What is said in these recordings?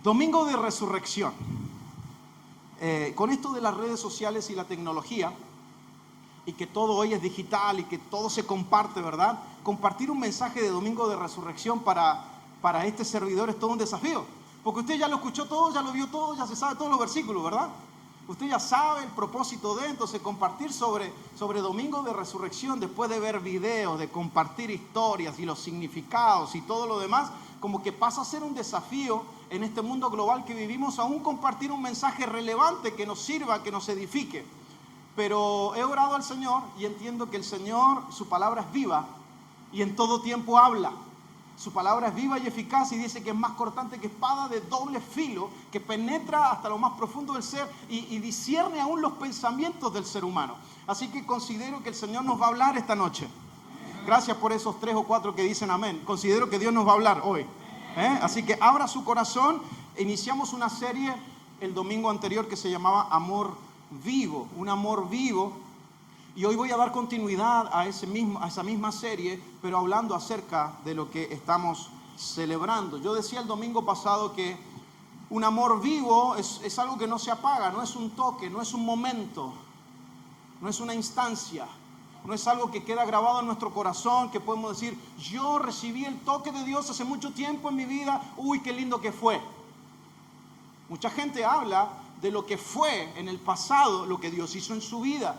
Domingo de Resurrección. Con esto de las redes sociales y la tecnología, y que todo hoy es digital y que todo se comparte, ¿verdad? Compartir un mensaje de Domingo de Resurrección para este servidor es todo un desafío. Porque usted ya lo escuchó todo, ya lo vio todo, ya se sabe todos los versículos, ¿verdad? Usted ya sabe el propósito de, entonces compartir sobre Domingo de Resurrección, después de ver videos, de compartir historias y los significados y todo lo demás, como que pasa a ser un desafío en este mundo global que vivimos, aún compartir un mensaje relevante que nos sirva, que nos edifique. Pero he orado al Señor y entiendo que el Señor, su palabra es viva y en todo tiempo habla. Su palabra es viva y eficaz y dice que es más cortante que espada de doble filo, que penetra hasta lo más profundo del ser y discierne aún los pensamientos del ser humano. Así que considero que el Señor nos va a hablar esta noche. Gracias por esos 3 o 4 que dicen amén. Considero que Dios nos va a hablar hoy. Así que abra su corazón. Iniciamos una serie el domingo anterior que se llamaba Amor Vivo, un amor vivo. Y hoy voy a dar continuidad a esa misma serie, pero hablando acerca de lo que estamos celebrando. Yo decía el domingo pasado que un amor vivo es algo que no se apaga, no es un toque, no es un momento, no es una instancia, no es algo que queda grabado en nuestro corazón, que podemos decir, yo recibí el toque de Dios hace mucho tiempo en mi vida, uy, qué lindo que fue. Mucha gente habla de lo que fue en el pasado, lo que Dios hizo en su vida.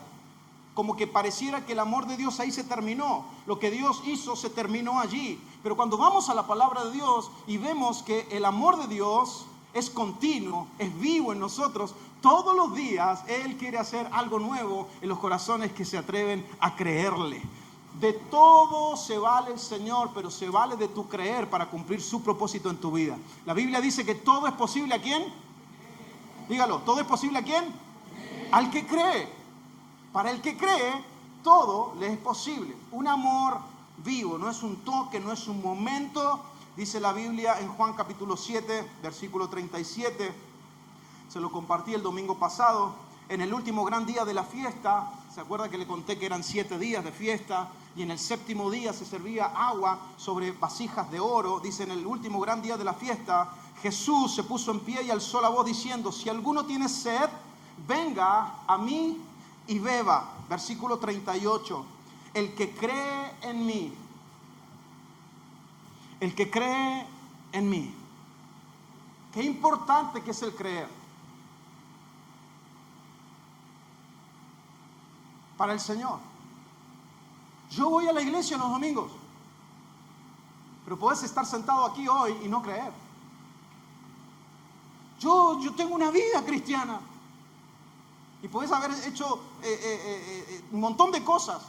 Como que pareciera que el amor de Dios ahí se terminó. Lo que Dios hizo se terminó allí. Pero cuando vamos a la palabra de Dios y vemos que el amor de Dios es continuo, es vivo en nosotros, todos los días Él quiere hacer algo nuevo en los corazones que se atreven a creerle. De todo se vale el Señor, pero se vale de tu creer para cumplir su propósito en tu vida. La Biblia dice que todo es posible ¿a quién? Dígalo, ¿todo es posible a quién? Al que cree. Para el que cree, todo le es posible. Un amor vivo, no es un toque, no es un momento. Dice la Biblia en Juan capítulo 7, versículo 37. Se lo compartí el domingo pasado. En el último gran día de la fiesta, ¿se acuerda que le conté que eran 7 días de fiesta? Y en el 7º día se servía agua sobre vasijas de oro. Dice, en el último gran día de la fiesta, Jesús se puso en pie y alzó la voz diciendo, si alguno tiene sed, venga a mí y beba. Versículo 38. El que cree en mí. El que cree en mí. Qué importante que es el creer. Para el Señor. Yo voy a la iglesia los domingos. Pero puedes estar sentado aquí hoy y no creer. Yo tengo una vida cristiana. Y puedes haber hecho un montón de cosas.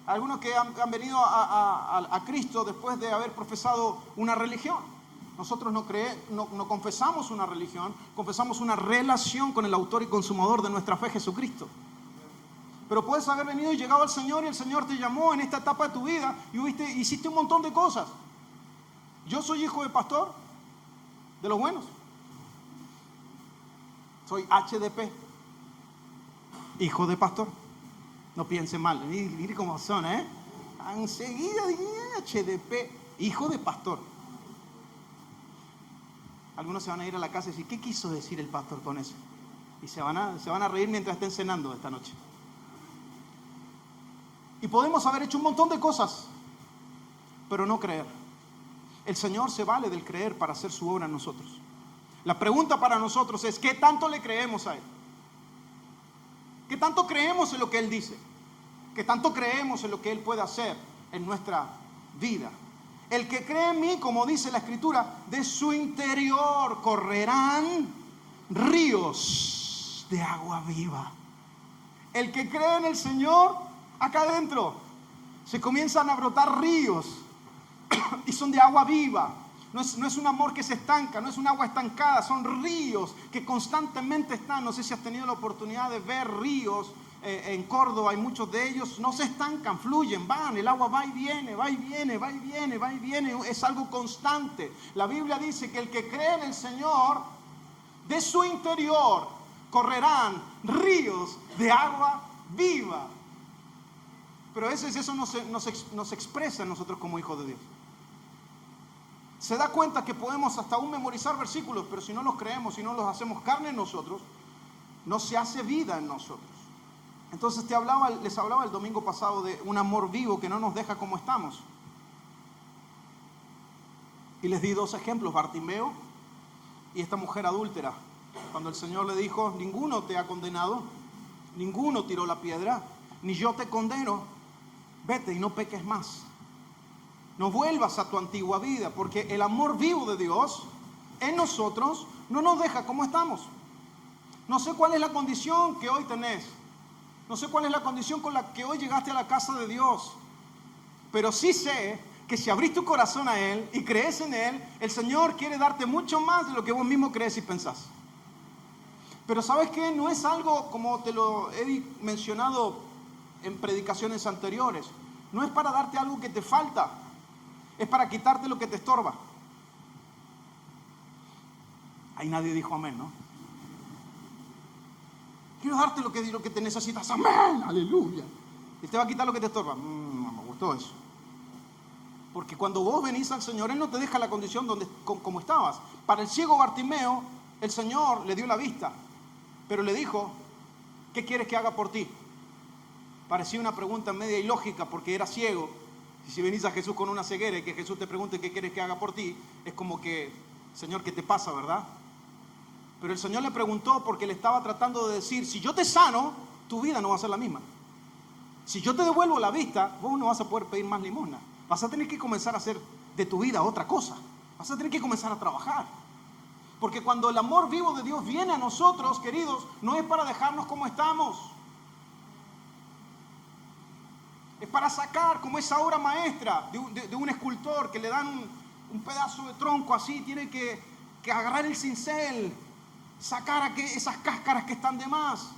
Algunos que han venido a Cristo después de haber profesado una religión. Nosotros no confesamos una religión, confesamos una relación con el autor y consumador de nuestra fe, Jesucristo. Pero puedes haber venido y llegado al Señor y el Señor te llamó en esta etapa de tu vida y hiciste un montón de cosas. Yo soy hijo de pastor, de los buenos. Soy HDP, hijo de pastor. No piense mal, mire cómo son, enseguida HDP, hijo de pastor. Algunos se van a ir a la casa y decir, ¿qué quiso decir el pastor con eso? Y se van a reír mientras estén cenando esta noche. Y podemos haber hecho un montón de cosas, pero no creer. El Señor se vale del creer para hacer su obra en nosotros. La pregunta para nosotros es, ¿qué tanto le creemos a Él? ¿Qué tanto creemos en lo que Él dice? ¿Qué tanto creemos en lo que Él puede hacer en nuestra vida? El que cree en mí, como dice la Escritura, de su interior correrán ríos de agua viva. El que cree en el Señor, acá adentro, se comienzan a brotar ríos y son de agua viva. No es un amor que se estanca, no es un agua estancada, son ríos que constantemente están. No sé si has tenido la oportunidad de ver ríos en Córdoba, hay muchos de ellos, no se estancan, fluyen, van, el agua va y viene, va y viene, va y viene, va y viene, es algo constante. La Biblia dice que el que cree en el Señor, de su interior correrán ríos de agua viva. Pero a veces eso no se expresa en nosotros como hijos de Dios. se da cuenta que podemos hasta aún memorizar versículos, pero si no los creemos, si no los hacemos carne en nosotros, no se hace vida en nosotros. Entonces les hablaba el domingo pasado de un amor vivo que no nos deja como estamos. Y les di 2 ejemplos, Bartimeo y esta mujer adúltera. Cuando el Señor le dijo, ninguno te ha condenado, ninguno tiró la piedra, ni yo te condeno, vete y no peques más. No vuelvas a tu antigua vida, porque el amor vivo de Dios en nosotros no nos deja como estamos. No sé cuál es la condición que hoy tenés. No sé cuál es la condición con la que hoy llegaste a la casa de Dios. Pero sí sé que si abrís tu corazón a Él y crees en Él, el Señor quiere darte mucho más de lo que vos mismo crees y pensás. Pero ¿sabes qué? No es algo como te lo he mencionado en predicaciones anteriores. No es para darte algo que te falta. Es para quitarte lo que te estorba. Ahí nadie dijo amén, ¿no? Quiero darte lo que te necesitas. Amén, aleluya. Y te va a quitar lo que te estorba. No me gustó eso. Porque cuando vos venís al Señor, Él no te deja la condición como estabas. Para el ciego Bartimeo, el Señor le dio la vista, pero le dijo, ¿qué quieres que haga por ti? Parecía una pregunta media ilógica porque era ciego. Y si venís a Jesús con una ceguera y que Jesús te pregunte qué quieres que haga por ti, es como que, Señor, ¿qué te pasa, verdad? Pero el Señor le preguntó porque le estaba tratando de decir, si yo te sano, tu vida no va a ser la misma. Si yo te devuelvo la vista, vos no vas a poder pedir más limosna. Vas a tener que comenzar a hacer de tu vida otra cosa. Vas a tener que comenzar a trabajar. Porque cuando el amor vivo de Dios viene a nosotros, queridos, no es para dejarnos como estamos. Es para sacar, como esa obra maestra de un escultor que le dan un pedazo de tronco así, tiene que agarrar el cincel, sacar esas cáscaras que están de más,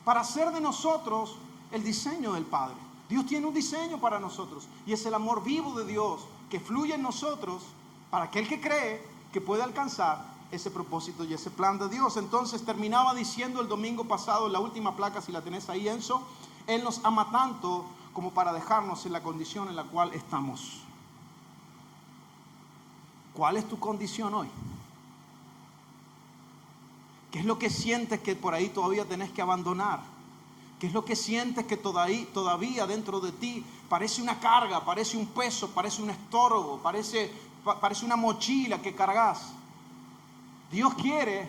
para hacer de nosotros el diseño del Padre. Dios tiene un diseño para nosotros y es el amor vivo de Dios que fluye en nosotros para aquel que cree que puede alcanzar ese propósito y ese plan de Dios. Entonces terminaba diciendo el domingo pasado, en la última placa, si la tenés ahí, Enzo, Él nos ama tanto como para dejarnos en la condición en la cual estamos. ¿Cuál es tu condición hoy? ¿Qué es lo que sientes que por ahí todavía tenés que abandonar? ¿Qué es lo que sientes que todavía dentro de ti parece una carga, parece un peso, parece un estorbo, parece una mochila que cargas? Dios quiere,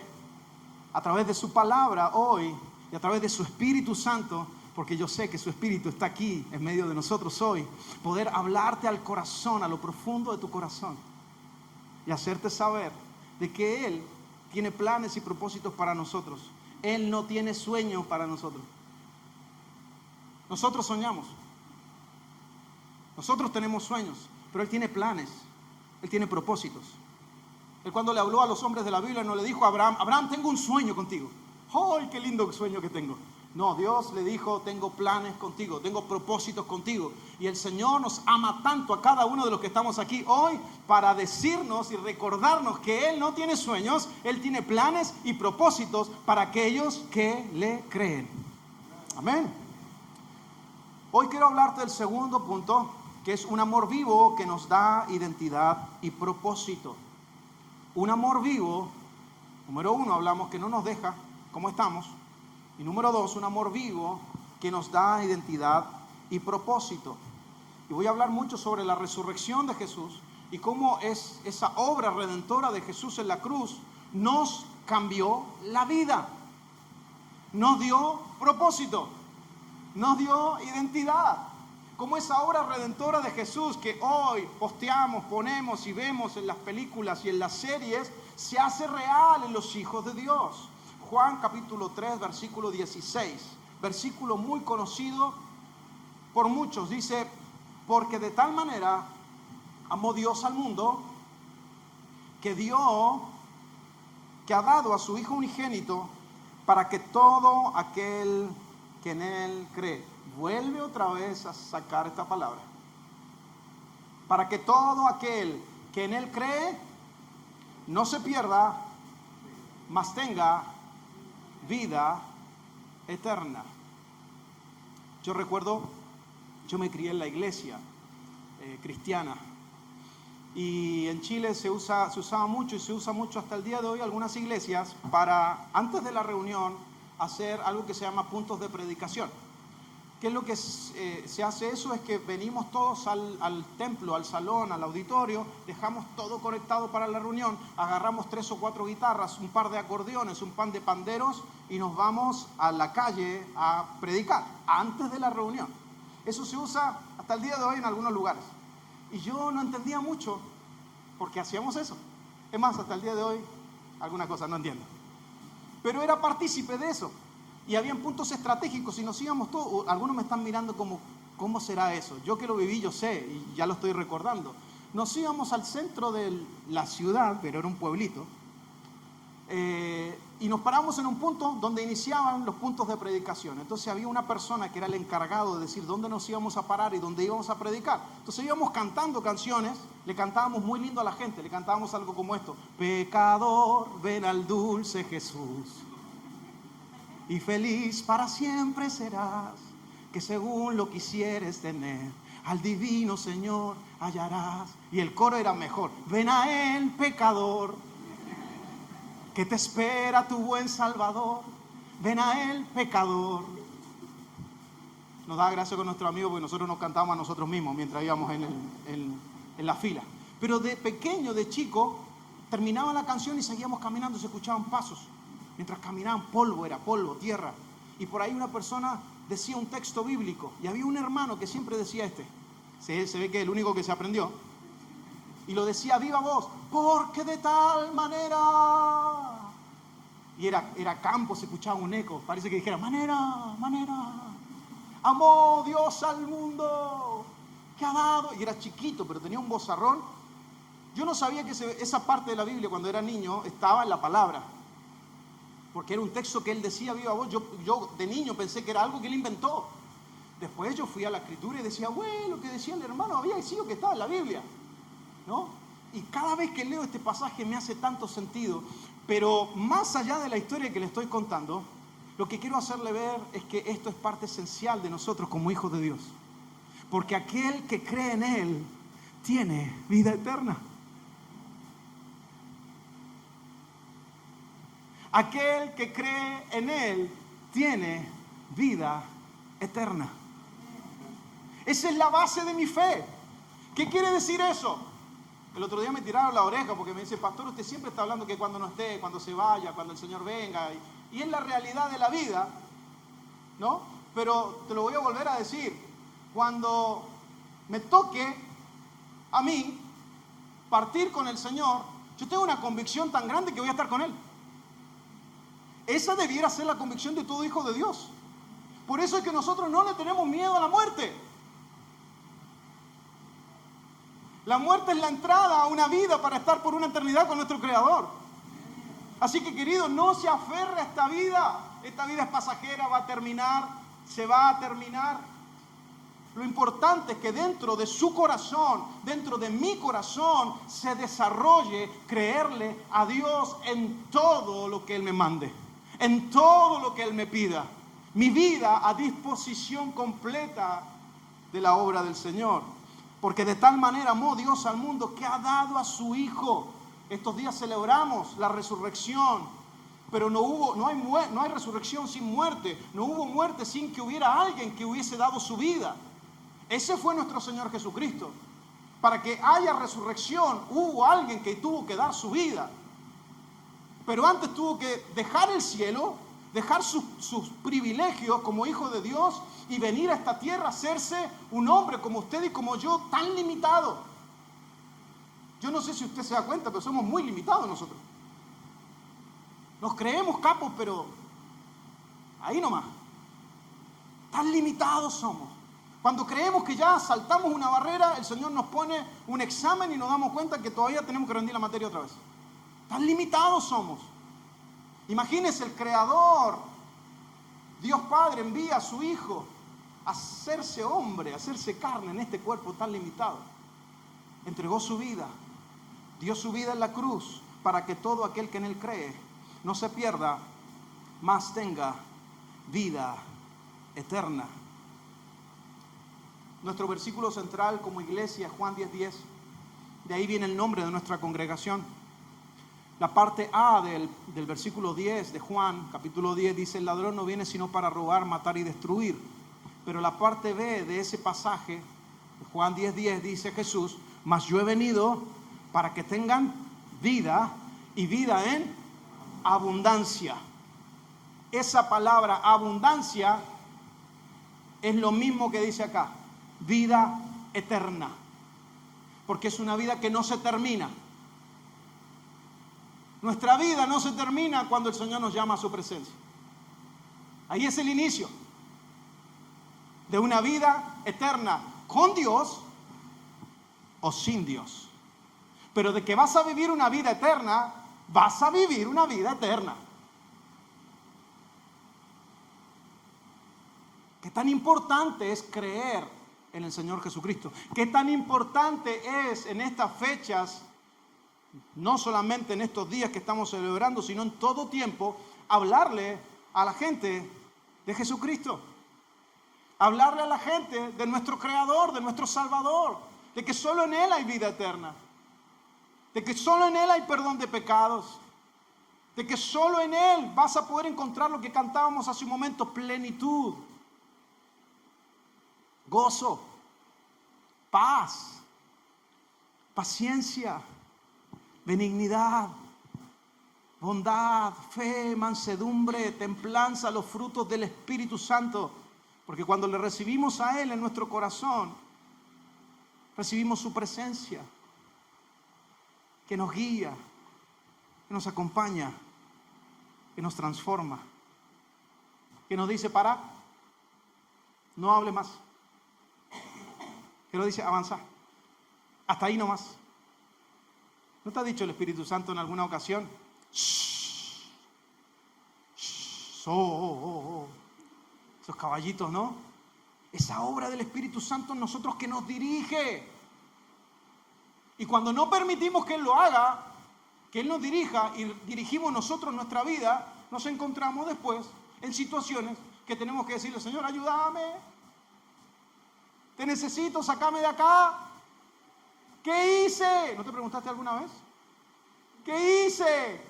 a través de su palabra hoy y a través de su Espíritu Santo, porque yo sé que su Espíritu está aquí en medio de nosotros hoy, poder hablarte al corazón, a lo profundo de tu corazón y hacerte saber de que Él tiene planes y propósitos para nosotros. Él no tiene sueños para nosotros. Nosotros soñamos. Nosotros tenemos sueños, pero Él tiene planes. Él tiene propósitos. Él cuando le habló a los hombres de la Biblia no le dijo a Abraham, Abraham, tengo un sueño contigo. ¡Ay, qué lindo sueño que tengo! No, Dios le dijo, tengo planes contigo, tengo propósitos contigo. Y el Señor nos ama tanto a cada uno de los que estamos aquí hoy para decirnos y recordarnos que Él no tiene sueños, Él tiene planes y propósitos para aquellos que le creen. Amén. Hoy quiero hablarte del segundo punto, que es un amor vivo que nos da identidad y propósito. Un amor vivo, número 1, hablamos que no nos deja como estamos. Y número 2, un amor vivo que nos da identidad y propósito. Y voy a hablar mucho sobre la resurrección de Jesús y cómo es esa obra redentora de Jesús en la cruz nos cambió la vida. Nos dio propósito, nos dio identidad. Como esa obra redentora de Jesús que hoy posteamos, ponemos y vemos en las películas y en las series, se hace real en los hijos de Dios. Juan capítulo 3, versículo 16, versículo muy conocido por muchos. Dice, porque de tal manera amó Dios al mundo que ha dado a su Hijo unigénito para que todo aquel que en Él cree. Vuelve otra vez a sacar esta palabra. Para que todo aquel que en Él cree no se pierda, mas tenga vida eterna. Yo recuerdo, yo me crié en la iglesia cristiana Y en Chile se usaba mucho y se usa mucho hasta el día de hoy algunas iglesias para, antes de la reunión, hacer algo que se llama puntos de predicación. ¿Qué es lo que se hace eso? Es que venimos todos al templo, al salón, al auditorio, dejamos todo conectado para la reunión, agarramos 3 o 4 guitarras, un par de acordeones, un par de panderos y nos vamos a la calle a predicar antes de la reunión. Eso se usa hasta el día de hoy en algunos lugares. Y yo no entendía mucho por qué hacíamos eso. Es más, hasta el día de hoy algunas cosas no entiendo. Pero era partícipe de eso. Y habían puntos estratégicos y nos íbamos todos. Algunos me están mirando como, ¿cómo será eso? Yo que lo viví, yo sé, y ya lo estoy recordando. Nos íbamos al centro de la ciudad, pero era un pueblito, y nos paramos en un punto donde iniciaban los puntos de predicación. Entonces había una persona que era el encargado de decir dónde nos íbamos a parar y dónde íbamos a predicar. Entonces íbamos cantando canciones, le cantábamos muy lindo a la gente, le cantábamos algo como esto: pecador, ven al dulce Jesús, y feliz para siempre serás, que según lo quisieres tener, al divino Señor hallarás. Y el coro era mejor: ven a Él, pecador, que te espera tu buen Salvador. Ven a Él, pecador. Nos da gracia con nuestro amigo porque nosotros nos cantamos a nosotros mismos mientras íbamos en la fila. Pero de pequeño, de chico, terminaba la canción y seguíamos caminando, se escuchaban pasos. Mientras caminaban, polvo, era polvo, tierra. Y por ahí una persona decía un texto bíblico. Y había un hermano que siempre decía se ve que es el único que se aprendió. Y lo decía a viva voz: porque de tal manera. Y era campo, se escuchaba un eco. Parece que dijera: manera. Amó Dios al mundo, que ha dado. Y era chiquito, pero tenía un vozarrón. Yo no sabía que esa parte de la Biblia, cuando era niño, estaba en la palabra. Porque era un texto que él decía a viva voz. Yo de niño pensé que era algo que él inventó. Después yo fui a la escritura y decía, lo que decía el hermano había sido que estaba en la Biblia, ¿no? Y cada vez que leo este pasaje me hace tanto sentido. Pero más allá de la historia que le estoy contando, lo que quiero hacerle ver es que esto es parte esencial de nosotros como hijos de Dios. Porque aquel que cree en Él tiene vida eterna. Aquel que cree en Él tiene vida eterna. Esa es la base de mi fe. ¿Qué quiere decir eso? El otro día me tiraron la oreja porque me dice: pastor, usted siempre está hablando que cuando no esté, cuando se vaya, cuando el Señor venga. Y es la realidad de la vida, ¿no? Pero te lo voy a volver a decir. Cuando me toque a mí partir con el Señor, yo tengo una convicción tan grande que voy a estar con Él. Esa debiera ser la convicción de todo hijo de Dios. Por eso es que nosotros no le tenemos miedo a la muerte. La muerte es la entrada a una vida para estar por una eternidad con nuestro Creador. Así que, querido, no se aferre a esta vida. Esta vida es pasajera, va a terminar, se va a terminar. Lo importante es que dentro de su corazón, dentro de mi corazón, se desarrolle creerle a Dios en todo lo que Él me mande, en todo lo que Él me pida. Mi vida a disposición completa de la obra del Señor. Porque de tal manera amó Dios al mundo que ha dado a su Hijo. Estos días celebramos la resurrección, pero no hay resurrección sin muerte. No hubo muerte sin que hubiera alguien que hubiese dado su vida. Ese fue nuestro Señor Jesucristo. Para que haya resurrección, hubo alguien que tuvo que dar su vida. Pero antes tuvo que dejar el cielo, dejar sus privilegios como hijo de Dios y venir a esta tierra a hacerse un hombre como usted y como yo, tan limitado. Yo no sé si usted se da cuenta, pero somos muy limitados nosotros. Nos creemos capos, pero ahí nomás. Tan limitados somos. Cuando creemos que ya saltamos una barrera, el Señor nos pone un examen y nos damos cuenta que todavía tenemos que rendir la materia otra vez. Tan limitados somos. Imagínense, el Creador, Dios Padre, envía a su Hijo a hacerse hombre, a hacerse carne en este cuerpo tan limitado. Entregó su vida, dio su vida en la cruz para que todo aquel que en Él cree no se pierda, mas tenga vida eterna. Nuestro versículo central como iglesia, Juan 10:10, De ahí viene el nombre de nuestra congregación. La parte A del versículo 10 de Juan, capítulo 10, dice: el ladrón no viene sino para robar, matar y destruir. Pero la parte B de ese pasaje, Juan 10:10, dice Jesús: mas yo he venido para que tengan vida y vida en abundancia. Esa palabra abundancia es lo mismo que dice acá, vida eterna. Porque es una vida que no se termina. Nuestra vida no se termina cuando el Señor nos llama a su presencia. Ahí es el inicio de una vida eterna con Dios o sin Dios. Pero de que vas a vivir una vida eterna, vas a vivir una vida eterna. ¿Qué tan importante es creer en el Señor Jesucristo? ¿Qué tan importante es en estas fechas, no solamente en estos días que estamos celebrando, sino en todo tiempo, hablarle a la gente de Jesucristo? Hablarle a la gente de nuestro Creador, de nuestro Salvador, de que solo en Él hay vida eterna, de que solo en Él hay perdón de pecados, de que solo en Él vas a poder encontrar lo que cantábamos hace un momento: plenitud, gozo, paz, paciencia, benignidad, bondad, fe, mansedumbre, templanza, los frutos del Espíritu Santo. Porque cuando le recibimos a Él en nuestro corazón, recibimos su presencia, que nos guía, que nos acompaña, que nos transforma, que nos dice: para, no hable más, que nos dice: avanza, hasta ahí nomás. ¿No te ha dicho el Espíritu Santo en alguna ocasión? Shh, shh, esos caballitos, ¿no? Esa obra del Espíritu Santo en nosotros que nos dirige. Y cuando no permitimos que Él lo haga, que Él nos dirija y dirigimos nosotros nuestra vida, nos encontramos después en situaciones que tenemos que decirle: Señor, ayúdame, te necesito, sácame de acá. ¿Qué hice? ¿No te preguntaste alguna vez? ¿Qué hice?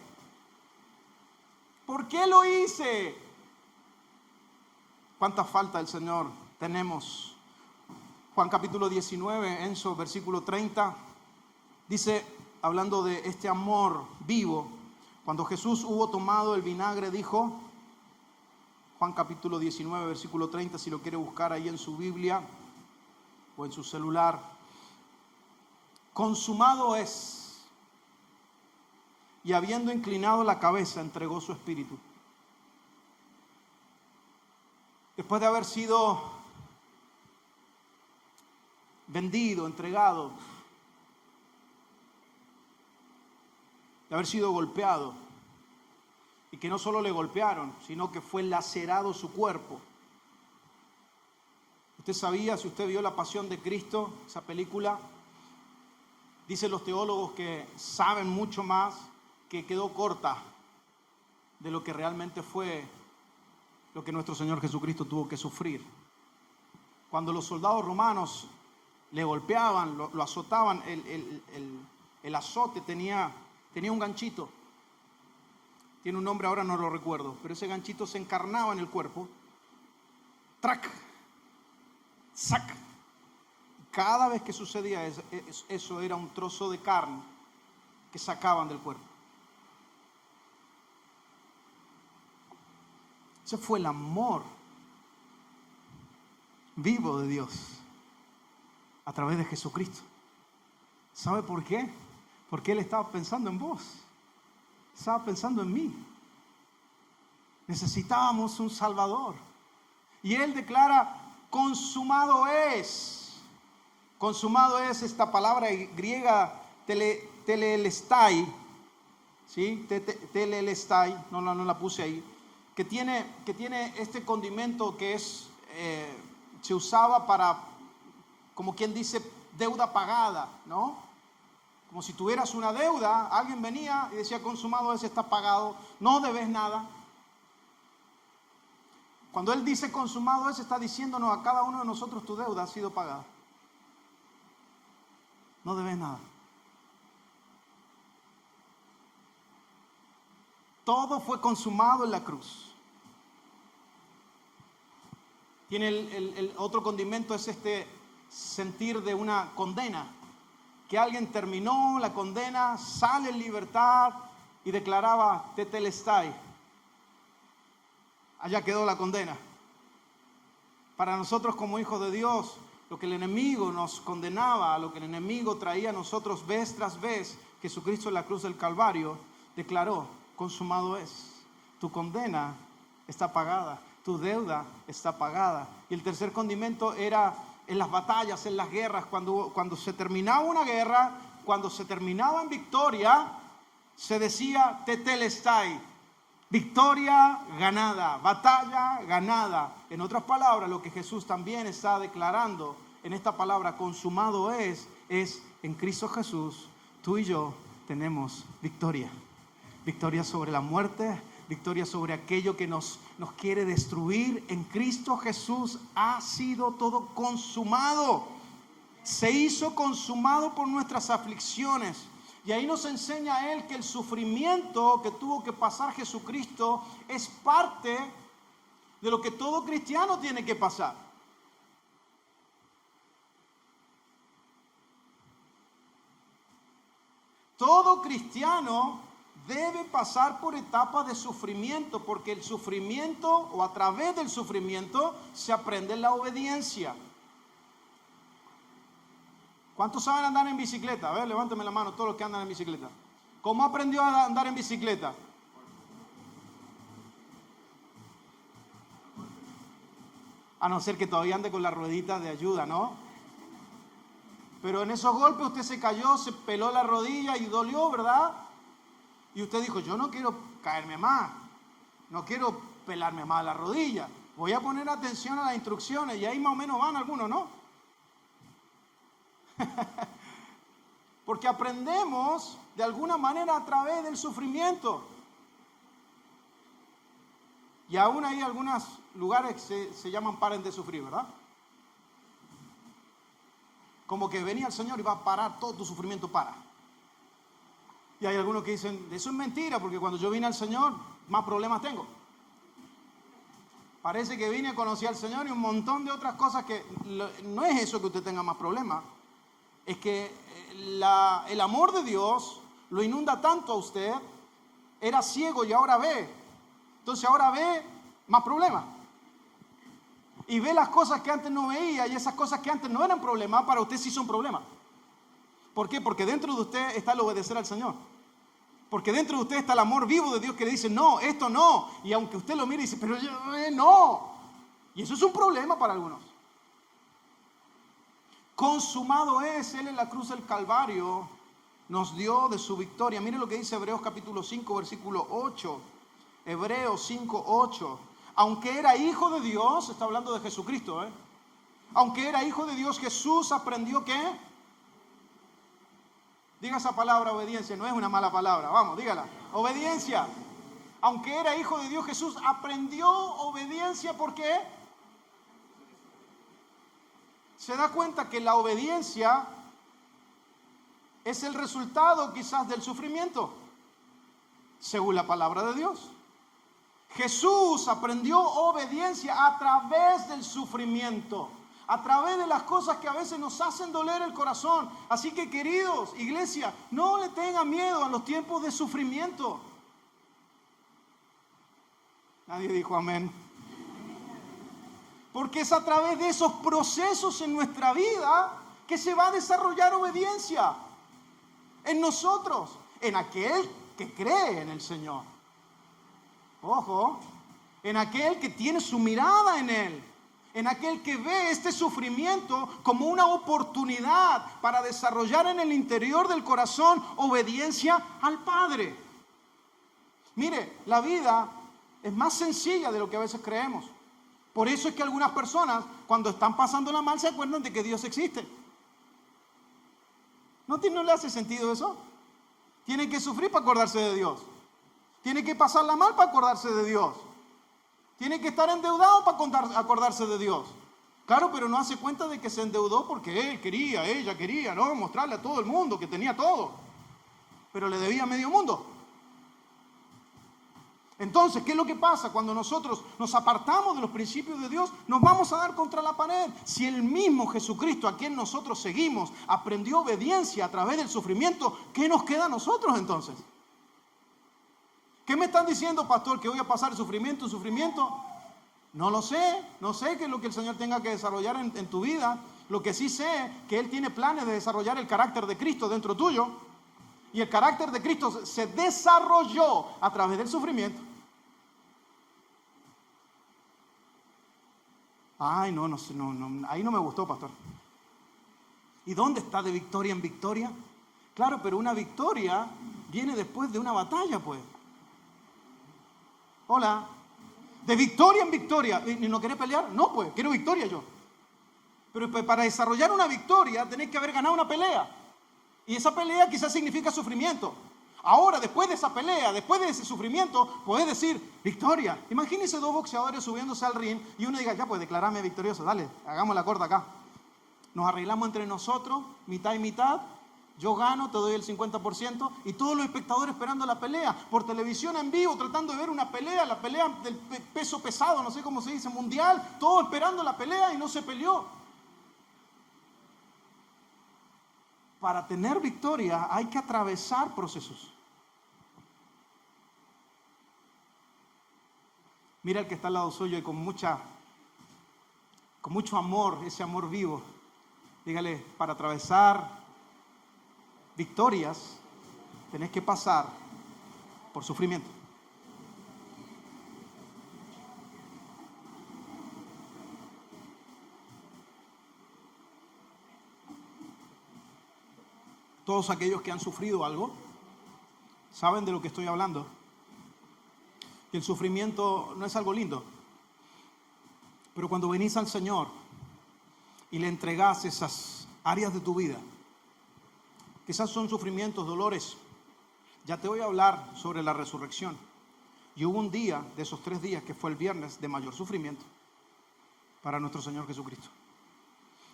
¿Por qué lo hice? ¿Cuánta falta del Señor tenemos? Juan capítulo 19, Enzo, versículo 30, dice, hablando de este amor vivo: cuando Jesús hubo tomado el vinagre, dijo, Juan capítulo 19, versículo 30, si lo quiere buscar ahí en su Biblia o en su celular: consumado es. Y habiendo inclinado la cabeza, entregó su espíritu. Después de haber sido vendido, entregado, de haber sido golpeado, y que no solo le golpearon, sino que fue lacerado su cuerpo. Usted sabía, si usted vio La Pasión de Cristo, esa película, dicen los teólogos que saben mucho más, que quedó corta de lo que realmente fue lo que nuestro Señor Jesucristo tuvo que sufrir. Cuando los soldados romanos le golpeaban, lo azotaban, el azote tenía un ganchito. Tiene un nombre, ahora no lo recuerdo, pero ese ganchito se encarnaba en el cuerpo. ¡Trac! ¡Sac! Cada vez que sucedía eso era un trozo de carne que sacaban del cuerpo. Ese fue el amor vivo de Dios a través de Jesucristo. ¿Sabe por qué? Porque Él estaba pensando en vos, estaba pensando en mí. Necesitábamos un Salvador. Y Él declara: consumado es. Consumado es esta palabra griega telelestai, ¿sí? Telelestai, no la puse ahí, que tiene este condimento que se usaba para, como quien dice, deuda pagada, ¿no? Como si tuvieras una deuda, alguien venía y decía: consumado es, está pagado, no debes nada. Cuando Él dice consumado es, está diciéndonos a cada uno de nosotros: tu deuda ha sido pagada. No debes nada. Todo fue consumado en la cruz. Tiene el otro condimento, es este sentir de una condena. Que alguien terminó la condena, sale en libertad y declaraba tetelestai. Allá quedó la condena. Para nosotros como hijos de Dios, lo que el enemigo nos condenaba, lo que el enemigo traía a nosotros vez tras vez, Jesucristo en la cruz del Calvario declaró, consumado es. Tu condena está pagada, tu deuda está pagada. Y el tercer condimento era en las batallas, en las guerras, cuando se terminaba una guerra, cuando se terminaba en victoria, se decía tetelestai, victoria ganada, batalla ganada. En otras palabras, lo que Jesús también está declarando en esta palabra consumado es en Cristo Jesús, tú y yo tenemos victoria. Victoria sobre la muerte, victoria sobre aquello que nos quiere destruir. En Cristo Jesús ha sido todo consumado. Se hizo consumado por nuestras aflicciones. Y ahí nos enseña Él que el sufrimiento que tuvo que pasar Jesucristo es parte de lo que todo cristiano tiene que pasar. Todo cristiano debe pasar por etapas de sufrimiento, porque el sufrimiento, o a través del sufrimiento, se aprende la obediencia. ¿Cuántos saben andar en bicicleta? A ver, levántame la mano todos los que andan en bicicleta. ¿Cómo aprendió a andar en bicicleta? A no ser que todavía ande con la ruedita de ayuda, ¿no? Pero en esos golpes usted se cayó, se peló la rodilla y dolió, ¿verdad? Y usted dijo, yo no quiero caerme más, no quiero pelarme más la rodilla, voy a poner atención a las instrucciones, y ahí más o menos van algunos, ¿no? Porque aprendemos de alguna manera a través del sufrimiento. Y aún hay algunos lugares que se llaman paren de sufrir, ¿verdad? Como que venía el Señor y va a parar todo tu sufrimiento, para. Y hay algunos que dicen, eso es mentira, porque cuando yo vine al Señor, más problemas tengo. Parece que vine, conocí al Señor y un montón de otras cosas que no es eso que usted tenga más problemas. Es que el amor de Dios lo inunda tanto a usted. Era ciego y ahora ve. Entonces ahora ve más problemas. Y ve las cosas que antes no veía, y esas cosas que antes no eran problemas, para usted sí son problemas. ¿Por qué? Porque dentro de usted está el obedecer al Señor. Porque dentro de usted está el amor vivo de Dios que le dice, no, esto no. Y aunque usted lo mire y dice, pero yo, no. Y eso es un problema para algunos. Consumado es, Él en la cruz del Calvario nos dio de su victoria. Mire lo que dice Hebreos capítulo 5, versículo 8. Hebreos 5, 8. Aunque era hijo de Dios, está hablando de Jesucristo, aunque era hijo de Dios, Jesús aprendió ¿qué? Diga esa palabra, obediencia, no es una mala palabra, vamos, dígala. Obediencia. Aunque era hijo de Dios, Jesús aprendió obediencia, ¿por qué? Se da cuenta que la obediencia es el resultado quizás del sufrimiento, según la palabra de Dios. Jesús aprendió obediencia a través del sufrimiento, a través de las cosas que a veces nos hacen doler el corazón. Así que, queridos, iglesia, no le tengan miedo a los tiempos de sufrimiento. Nadie dijo amén. Porque es a través de esos procesos en nuestra vida que se va a desarrollar obediencia en nosotros, en aquel que cree en el Señor. Ojo, en aquel que tiene su mirada en Él, en aquel que ve este sufrimiento como una oportunidad para desarrollar en el interior del corazón obediencia al Padre. Mire, la vida es más sencilla de lo que a veces creemos. Por eso es que algunas personas, cuando están pasándola mal, se acuerdan de que Dios existe. ¿No le hace sentido eso? Tiene que sufrir para acordarse de Dios. Tiene que pasarla mal para acordarse de Dios. Tiene que estar endeudado para acordarse de Dios. Claro, pero no hace cuenta de que se endeudó porque él quería, ella quería, ¿no? Mostrarle a todo el mundo que tenía todo. Pero le debía medio mundo. Entonces, ¿qué es lo que pasa? Cuando nosotros nos apartamos de los principios de Dios, nos vamos a dar contra la pared. Si el mismo Jesucristo a quien nosotros seguimos aprendió obediencia a través del sufrimiento, ¿qué nos queda a nosotros entonces? ¿Qué me están diciendo, pastor? ¿Que voy a pasar sufrimiento en sufrimiento? No lo sé. No sé qué es lo que el Señor tenga que desarrollar en tu vida. Lo que sí sé es que Él tiene planes de desarrollar el carácter de Cristo dentro tuyo. Y el carácter de Cristo se desarrolló a través del sufrimiento. Ay, no, ahí no me gustó, pastor. ¿Y dónde está de victoria en victoria? Claro, pero una victoria viene después de una batalla, pues. Hola. De victoria en victoria. ¿Y no querés pelear? No, pues, quiero victoria yo. Pero para desarrollar una victoria tenés que haber ganado una pelea. Y esa pelea quizás significa sufrimiento. Ahora, después de esa pelea, después de ese sufrimiento, podés decir, victoria. Imagínense dos boxeadores subiéndose al ring y uno diga, ya pues, declarame victorioso, dale, hagamos la corta acá. Nos arreglamos entre nosotros, mitad y mitad, yo gano, te doy el 50%, y todos los espectadores esperando la pelea, por televisión en vivo, tratando de ver una pelea, la pelea del peso pesado, no sé cómo se dice, mundial, todos esperando la pelea y no se peleó. Para tener victoria hay que atravesar procesos. Mira el que está al lado suyo y con mucho amor, ese amor vivo. Dígale, para atravesar victorias tenés que pasar por sufrimiento. Todos aquellos que han sufrido algo saben de lo que estoy hablando. Que el sufrimiento no es algo lindo. Pero cuando venís al Señor y le entregás esas áreas de tu vida, quizás son sufrimientos, dolores. Ya te voy a hablar sobre la resurrección. Y hubo un día de esos 3 días que fue el viernes de mayor sufrimiento para nuestro Señor Jesucristo.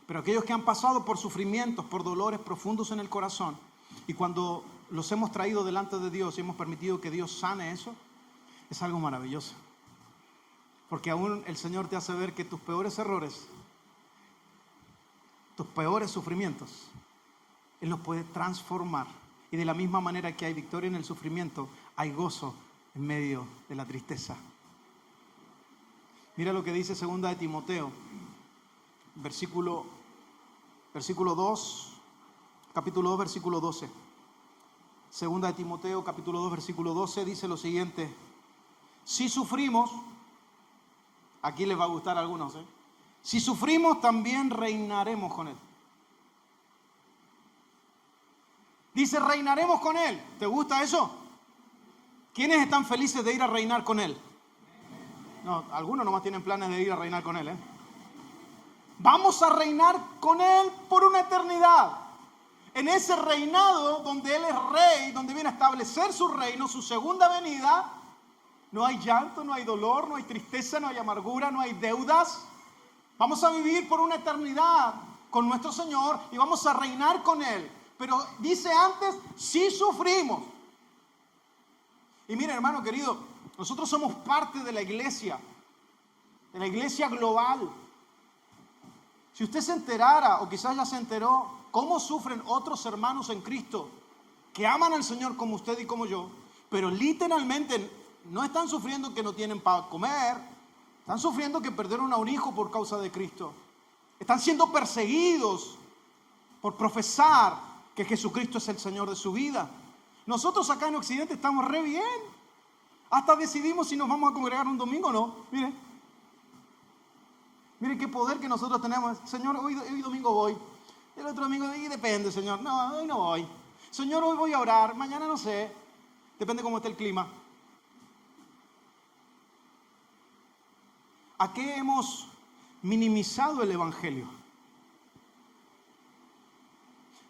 Pero aquellos que han pasado por sufrimientos, por dolores profundos en el corazón, y cuando los hemos traído delante de Dios y hemos permitido que Dios sane eso, es algo maravilloso. Porque aún el Señor te hace ver que tus peores errores, tus peores sufrimientos, Él los puede transformar. Y de la misma manera que hay victoria en el sufrimiento, hay gozo en medio de la tristeza. Mira lo que dice 2 de Timoteo, versículo 2, capítulo 2, versículo 12. 2 de Timoteo, capítulo 2, versículo 12, dice lo siguiente. Si sufrimos, aquí les va a gustar a algunos, si sufrimos, también reinaremos con Él. Dice, reinaremos con Él. ¿Te gusta eso? ¿Quiénes están felices de ir a reinar con Él? No, algunos nomás tienen planes de ir a reinar con Él, Vamos a reinar con Él por una eternidad. En ese reinado donde Él es rey, donde viene a establecer su reino, su segunda venida, no hay llanto, no hay dolor, no hay tristeza, no hay amargura, no hay deudas. Vamos a vivir por una eternidad con nuestro Señor y vamos a reinar con Él. Pero dice antes, si sufrimos. Y mire, hermano querido, nosotros somos parte de la iglesia global. Si usted se enterara, o quizás ya se enteró, cómo sufren otros hermanos en Cristo que aman al Señor como usted y como yo, pero literalmente no están sufriendo que no tienen para comer, están sufriendo que perdieron a un hijo por causa de Cristo. Están siendo perseguidos por profesar que Jesucristo es el Señor de su vida. Nosotros acá en Occidente estamos re bien. Hasta decidimos si nos vamos a congregar un domingo o no. Mire qué poder que nosotros tenemos. Señor, hoy domingo voy. El otro domingo, depende, Señor. No, hoy no voy. Señor, hoy voy a orar. Mañana no sé. Depende cómo esté el clima. ¿A qué hemos minimizado el evangelio?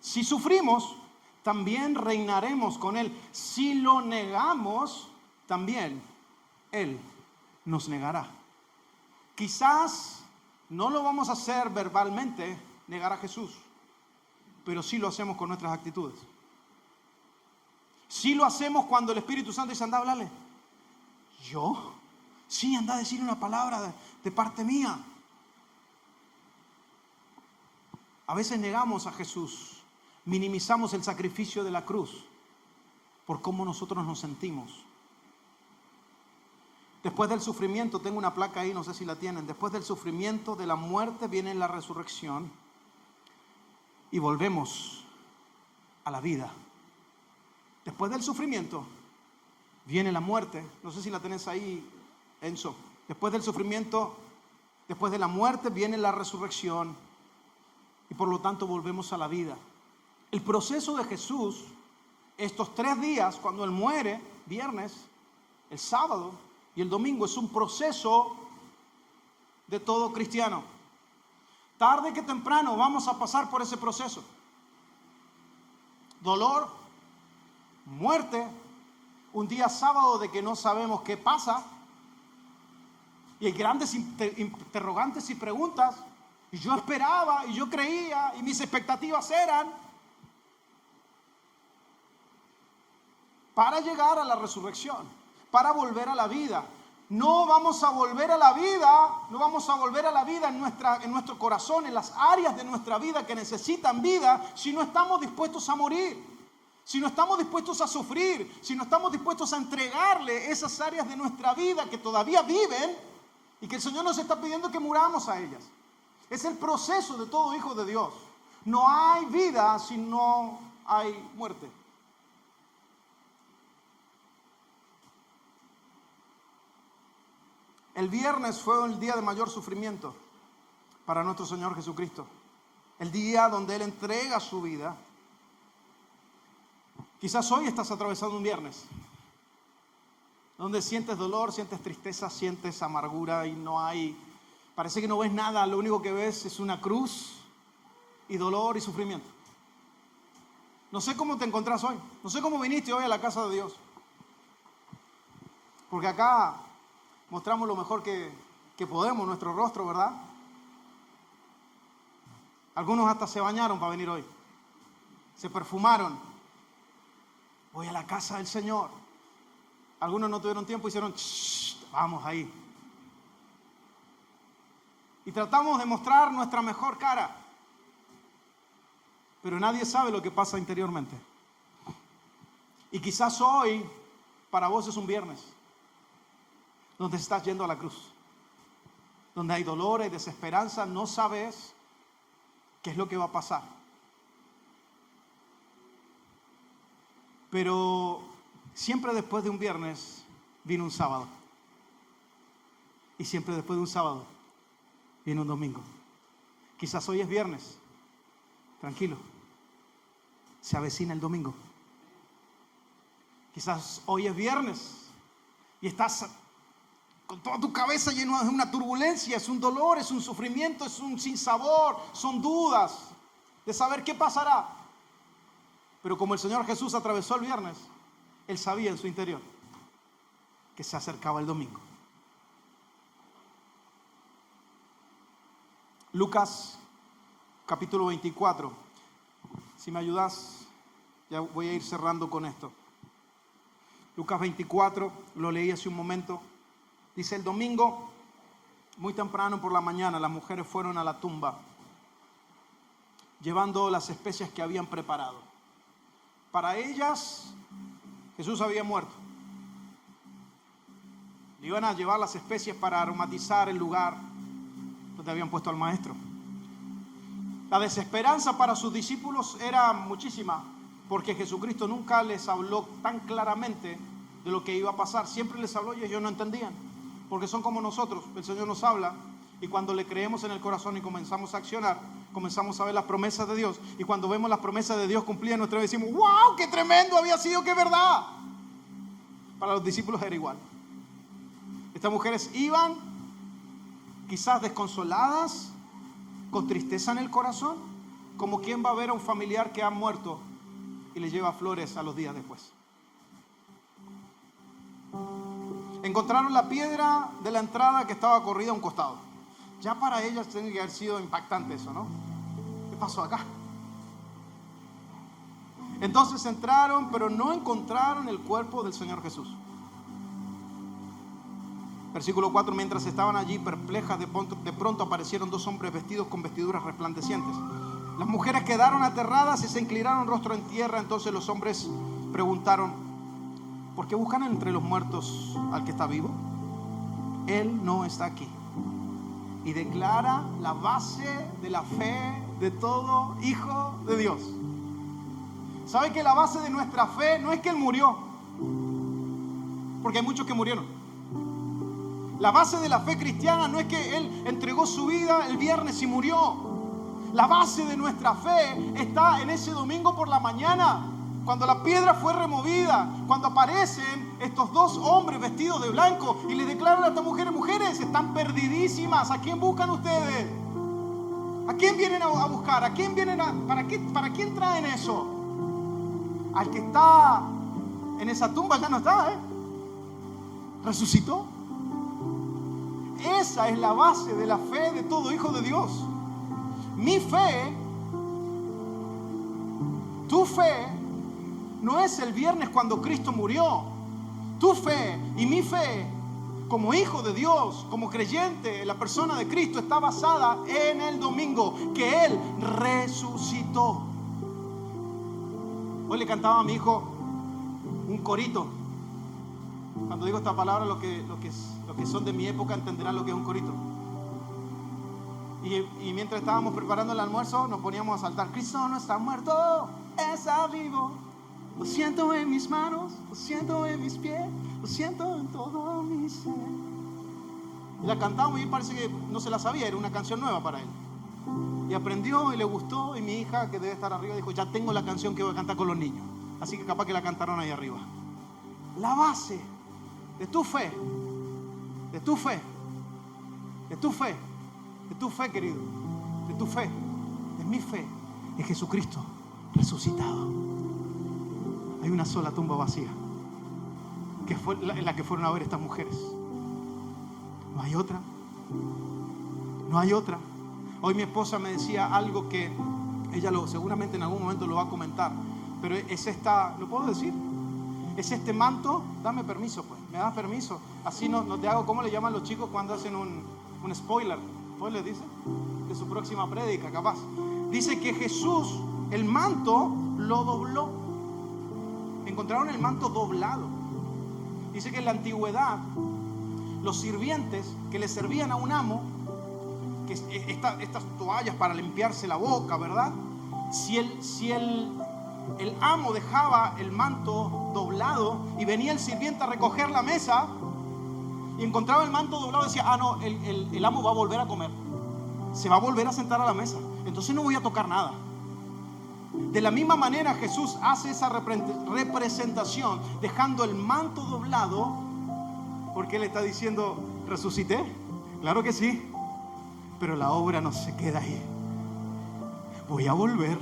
Si sufrimos, también reinaremos con Él. Si lo negamos, también Él nos negará. Quizás no lo vamos a hacer verbalmente, negar a Jesús, pero sí lo hacemos con nuestras actitudes. Sí lo hacemos cuando el Espíritu Santo dice, anda, háblale. ¿Yo? Sí, anda a decir una palabra de parte mía. A veces negamos a Jesús, minimizamos el sacrificio de la cruz por cómo nosotros nos sentimos. Después del sufrimiento, tengo una placa ahí, no sé si la tienen. Después del sufrimiento, de la muerte, viene la resurrección y volvemos a la vida. Después del sufrimiento, viene la muerte. No sé si la tenés ahí, Enzo. Después del sufrimiento, después de la muerte, viene la resurrección y por lo tanto volvemos a la vida. El proceso de Jesús, estos 3 días, cuando Él muere, viernes, el sábado y el domingo, es un proceso de todo cristiano. Tarde que temprano vamos a pasar por ese proceso. Dolor, muerte, un día sábado de que no sabemos qué pasa, y hay grandes interrogantes y preguntas, y yo esperaba, y yo creía, y mis expectativas eran para llegar a la resurrección, para volver a la vida. No vamos a volver a la vida, no vamos a volver a la vida en nuestro corazón, en las áreas de nuestra vida que necesitan vida, si no estamos dispuestos a morir, si no estamos dispuestos a sufrir, si no estamos dispuestos a entregarle esas áreas de nuestra vida que todavía viven y que el Señor nos está pidiendo que muramos a ellas. Es el proceso de todo hijo de Dios. No hay vida si no hay muerte. El viernes fue el día de mayor sufrimiento para nuestro Señor Jesucristo. El día donde Él entrega su vida. Quizás hoy estás atravesando un viernes donde sientes dolor, sientes tristeza, sientes amargura y parece que no ves nada, lo único que ves es una cruz y dolor y sufrimiento. No sé cómo te encontrás hoy, no sé cómo viniste hoy a la casa de Dios, porque acá mostramos lo mejor que podemos, nuestro rostro, ¿verdad? Algunos hasta se bañaron para venir hoy, se perfumaron. Voy a la casa del Señor. Algunos no tuvieron tiempo y hicieron, vamos ahí. Y tratamos de mostrar nuestra mejor cara. Pero nadie sabe lo que pasa interiormente. Y quizás hoy, para vos es un viernes, donde estás yendo a la cruz. Donde hay dolor y desesperanza, no sabes qué es lo que va a pasar. Pero siempre después de un viernes viene un sábado. Y siempre después de un sábado viene un domingo. Quizás hoy es viernes. Tranquilo. Se avecina el domingo. Quizás hoy es viernes y estás con toda tu cabeza llena de una turbulencia. Es un dolor, es un sufrimiento, es un sinsabor, son dudas de saber qué pasará. Pero como el Señor Jesús atravesó el viernes, Él sabía en su interior que se acercaba el domingo. Lucas capítulo 24. Si me ayudas, ya voy a ir cerrando con esto. Lucas 24, lo leí hace un momento. Dice: el domingo, muy temprano por la mañana, las mujeres fueron a la tumba llevando las especias que habían preparado. Para ellas, Jesús había muerto. Iban a llevar las especias para aromatizar el lugar donde habían puesto al maestro. La desesperanza para sus discípulos era muchísima, porque Jesucristo nunca les habló tan claramente de lo que iba a pasar. Siempre les habló y ellos no entendían, porque son como nosotros. El Señor nos habla y cuando le creemos en el corazón y comenzamos a accionar, comenzamos a ver las promesas de Dios, y cuando vemos las promesas de Dios cumplidas en nuestra vida decimos: ¡wow! ¡Qué tremendo había sido! ¡Qué verdad! Para los discípulos era igual. Estas mujeres iban quizás desconsoladas, con tristeza en el corazón, como quien va a ver a un familiar que ha muerto y le lleva flores a los días después. Encontraron la piedra de la entrada que estaba corrida a un costado. Ya para ellas tiene que haber sido impactante eso, ¿no? ¿Qué pasó acá? Entonces entraron, pero no encontraron el cuerpo del Señor Jesús. Versículo 4, mientras estaban allí perplejas, de pronto aparecieron 2 hombres vestidos con vestiduras resplandecientes. Las mujeres quedaron aterradas y se inclinaron rostro en tierra. Entonces los hombres preguntaron: ¿por qué buscan entre los muertos al que está vivo? Él no está aquí. Y declara la base de la fe de todo hijo de Dios. ¿Sabe que la base de nuestra fe no es que Él murió? Porque hay muchos que murieron. La base de la fe cristiana no es que Él entregó su vida el viernes y murió. La base de nuestra fe está en ese domingo por la mañana, cuando la piedra fue removida, cuando aparecen estos 2 hombres vestidos de blanco y le declaran a estas mujeres: mujeres, están perdidísimas. ¿A quién buscan ustedes? ¿A quién vienen a buscar? ¿A quién vienen para quién traen eso? Al que está en esa tumba ya no está, resucitó. Esa es la base de la fe de todo hijo de Dios. Mi fe, tu fe, no es el viernes cuando Cristo murió. Tu fe y mi fe, como hijo de Dios, como creyente en la persona de Cristo, está basada en el domingo que Él resucitó. Hoy le cantaba a mi hijo un corito. Cuando digo esta palabra, lo que son de mi época entenderán lo que es un corito. Y mientras estábamos preparando el almuerzo, nos poníamos a saltar: Cristo no está muerto, está vivo. Lo siento en mis manos, lo siento en mis pies, lo siento en todo mi ser. Y la cantábamos y parece que no se la sabía, era una canción nueva para él. Y aprendió y le gustó, y mi hija, que debe estar arriba, dijo: ya tengo la canción que voy a cantar con los niños. Así que capaz que la cantaron ahí arriba. La base de tu fe, de tu fe, de tu fe, de tu fe, querido, de tu fe, de mi fe, es Jesucristo resucitado. Hay una sola tumba vacía, que fue en la que fueron a ver estas mujeres. No hay otra. No hay otra. Hoy mi esposa me decía algo que ella seguramente en algún momento lo va a comentar, pero es esta, ¿lo puedo decir? Es este manto. Dame permiso, pues, me das permiso. Así no te hago, ¿cómo le llaman los chicos cuando hacen un spoiler? ¿Spoiler dice? De su próxima prédica, capaz. Dice que Jesús, el manto, lo dobló. Encontraron el manto doblado. Dice que en la antigüedad, los sirvientes que le servían a un amo, que estas toallas para limpiarse la boca, ¿verdad? Si el amo dejaba el manto doblado y venía el sirviente a recoger la mesa y encontraba el manto doblado, decía: no, el amo va a volver a comer, se va a volver a sentar a la mesa, entonces no voy a tocar nada. De la misma manera Jesús hace esa representación dejando el manto doblado, porque Él está diciendo: resucité, claro que sí, pero la obra no se queda ahí. Voy a volver.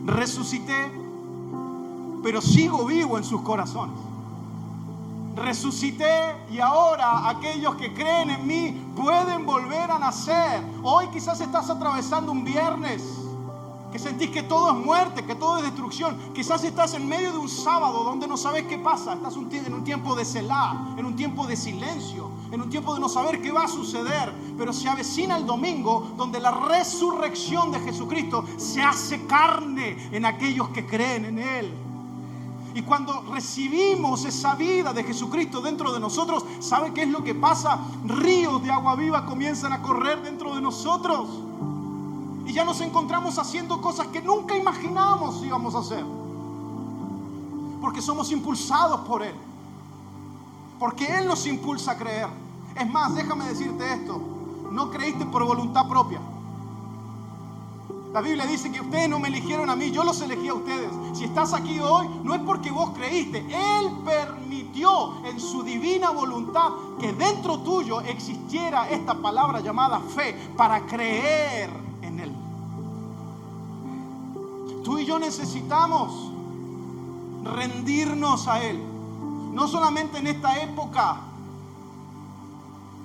Resucité, pero sigo vivo en sus corazones. Resucité y ahora aquellos que creen en mí pueden volver a nacer. Hoy quizás estás atravesando un viernes que sentís que todo es muerte, que todo es destrucción. Quizás estás en medio de un sábado donde no sabes qué pasa. Estás en un tiempo de Selah, en un tiempo de silencio, en un tiempo de no saber qué va a suceder. Pero se avecina el domingo donde la resurrección de Jesucristo se hace carne en aquellos que creen en Él. Y cuando recibimos esa vida de Jesucristo dentro de nosotros, ¿sabe qué es lo que pasa? Ríos de agua viva comienzan a correr dentro de nosotros. Y ya nos encontramos haciendo cosas que nunca imaginamos íbamos a hacer. Porque somos impulsados por Él. Porque Él nos impulsa a creer. Es más, déjame decirte esto: no creíste por voluntad propia. La Biblia dice que ustedes no me eligieron a mí, yo los elegí a ustedes. Si estás aquí hoy, no es porque vos creíste. Él permitió en su divina voluntad que dentro tuyo existiera esta palabra llamada fe para creer en Él. Tú y yo necesitamos rendirnos a Él. No solamente en esta época,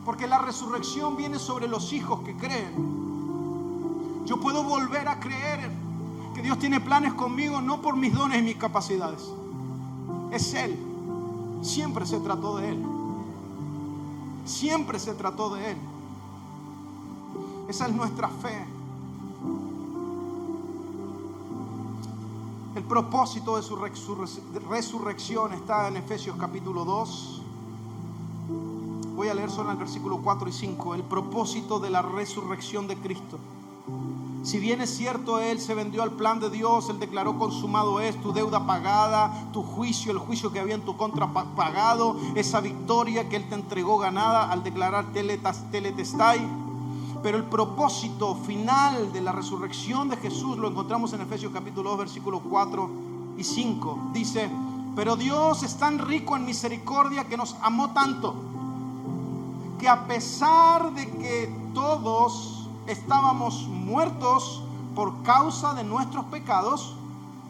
porque la resurrección viene sobre los hijos que creen. Yo puedo volver a creer que Dios tiene planes conmigo, no por mis dones y mis capacidades. Es Él. Siempre se trató de Él. Siempre se trató de Él. Esa es nuestra fe. El propósito de su resurrección está en Efesios capítulo 2. Voy a leer solo el versículo 4 y 5. El propósito de la resurrección de Cristo. Si bien es cierto, Él se vendió al plan de Dios, Él declaró: consumado es, tu deuda pagada, tu juicio, el juicio que había en tu contra pagado, esa victoria que Él te entregó ganada al declarar tetelestai. Pero el propósito final de la resurrección de Jesús lo encontramos en Efesios capítulo 2, versículos 4 y 5. Dice: pero Dios es tan rico en misericordia que nos amó tanto, que a pesar de que todos estábamos muertos por causa de nuestros pecados,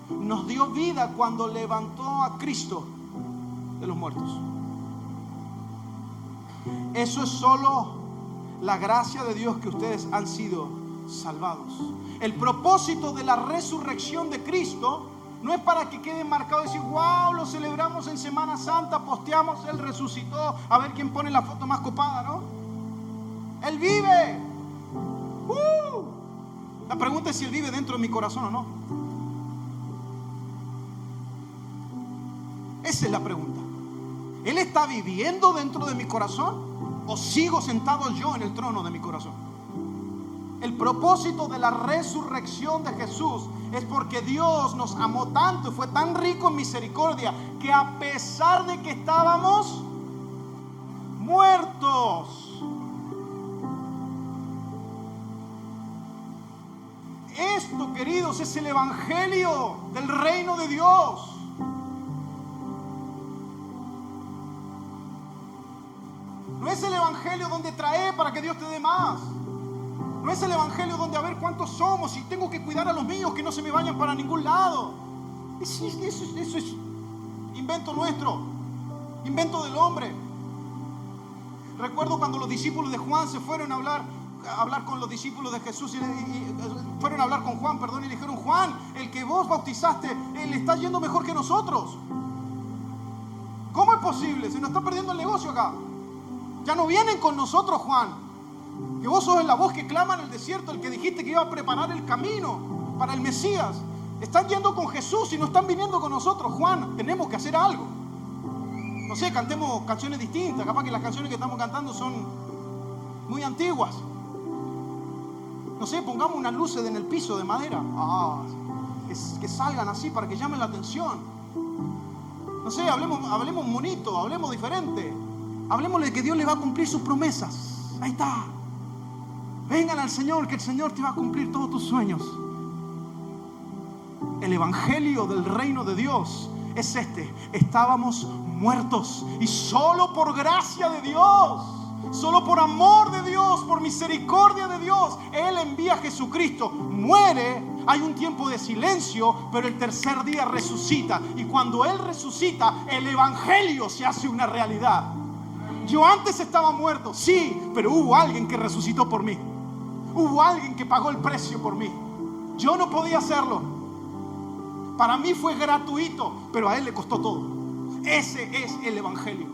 nos dio vida cuando levantó a Cristo de los muertos. Eso es solo la gracia de Dios, que ustedes han sido salvados. El propósito de la resurrección de Cristo no es para que quede marcado y decir: wow, lo celebramos en Semana Santa, posteamos, Él resucitó, a ver quién pone la foto más copada, ¿no? Él vive. La pregunta es si Él vive dentro de mi corazón o no. Esa es la pregunta. ¿Él está viviendo dentro de mi corazón o sigo sentado yo en el trono de mi corazón? El propósito de la resurrección de Jesús es porque Dios nos amó tanto y fue tan rico en misericordia, que a pesar de que estábamos muertos, esto, queridos, es el evangelio del reino de Dios. No es el evangelio donde trae para que Dios te dé más. No es el evangelio donde a ver cuántos somos y tengo que cuidar a los míos que no se me vayan para ningún lado. Eso es invento nuestro, invento del hombre. Recuerdo cuando los discípulos de Juan se fueron a hablar con los discípulos de Jesús y fueron a hablar con Juan, y le dijeron: Juan, el que vos bautizaste, él está yendo mejor que nosotros. ¿Cómo es posible? Se nos está perdiendo el negocio acá. Ya no vienen con nosotros, Juan, que vos sos la voz que clama en el desierto, el que dijiste que iba a preparar el camino para el Mesías. Están yendo con Jesús y no están viniendo con nosotros. Juan, tenemos que hacer algo. No sé, cantemos canciones distintas. Capaz que las canciones que estamos cantando son muy antiguas. No sé, pongamos unas luces en el piso de madera. Que salgan así para que llamen la atención. No sé, hablemos bonito, hablemos diferente. Hablemosle que Dios le va a cumplir sus promesas. Ahí está. Vengan al Señor, que el Señor te va a cumplir todos tus sueños. El evangelio del reino de Dios es este: estábamos muertos y solo por gracia de Dios, solo por amor de Dios, por misericordia de Dios, Él envía a Jesucristo, muere, hay un tiempo de silencio, pero el tercer día resucita. Y cuando Él resucita, el evangelio se hace una realidad. Yo antes estaba muerto, sí, pero hubo alguien que resucitó por mí. Hubo alguien que pagó el precio por mí. Yo no podía hacerlo. Para mí fue gratuito, pero a Él le costó todo. Ese es el evangelio.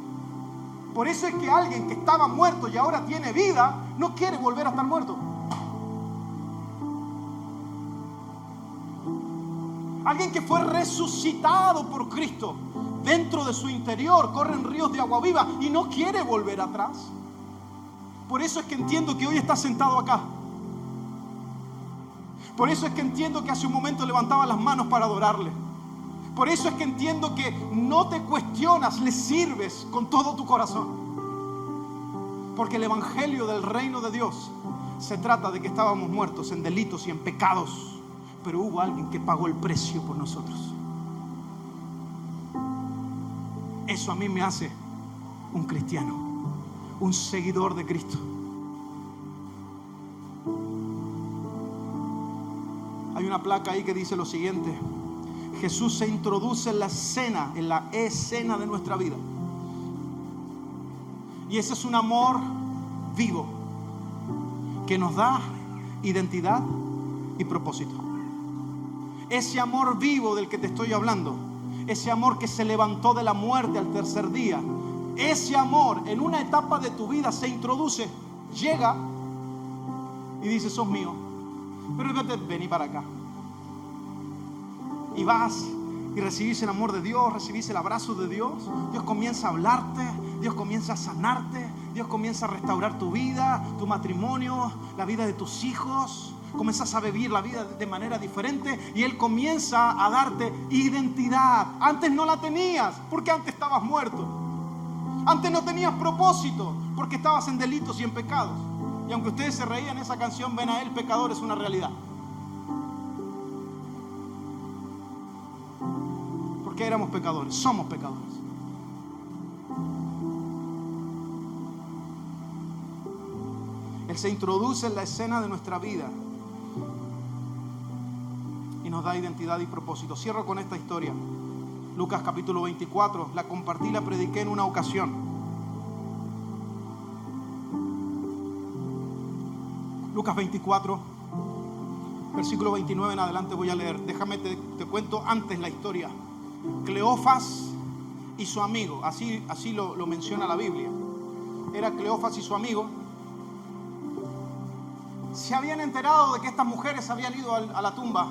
Por eso es que alguien que estaba muerto y ahora tiene vida, no quiere volver a estar muerto. Alguien que fue resucitado por Cristo, dentro de su interior corren ríos de agua viva y no quiere volver atrás. Por eso es que entiendo que hoy está sentado acá. Por eso es que entiendo que hace un momento levantaba las manos para adorarle. Por eso es que entiendo que no te cuestionas, le sirves con todo tu corazón. Porque el evangelio del reino de Dios se trata de que estábamos muertos en delitos y en pecados, pero hubo alguien que pagó el precio por nosotros. Eso a mí me hace un cristiano, un seguidor de Cristo. Hay una placa ahí que dice lo siguiente: Jesús se introduce en la escena de nuestra vida. Y ese es un amor vivo que nos da identidad y propósito. Ese amor vivo del que te estoy hablando ese amor que se levantó de la muerte al tercer día, ese amor en una etapa de tu vida se introduce, llega y dice: sos mío. Pero fíjate, vení para acá. Y vas y recibís el amor de Dios, recibís el abrazo de Dios. Dios comienza a hablarte, Dios comienza a sanarte, Dios comienza a restaurar tu vida, tu matrimonio, la vida de tus hijos. Comienzas a vivir la vida de manera diferente y Él comienza a darte identidad. Antes no la tenías porque antes estabas muerto. Antes no tenías propósito porque estabas en delitos y en pecados. Y aunque ustedes se reían, esa canción Ven a Él, pecador, es una realidad. Porque éramos pecadores, somos pecadores. Él se introduce en la escena de nuestra vida y nos da identidad y propósito. Cierro con esta historia. Lucas capítulo 24. La compartí, la prediqué en una ocasión. Lucas 24, versículo 29 en adelante voy a leer. Déjame, te cuento antes la historia. Cleofas y su amigo, así lo menciona la Biblia. Era Cleofas y su amigo. Se habían enterado de que estas mujeres habían ido a la tumba.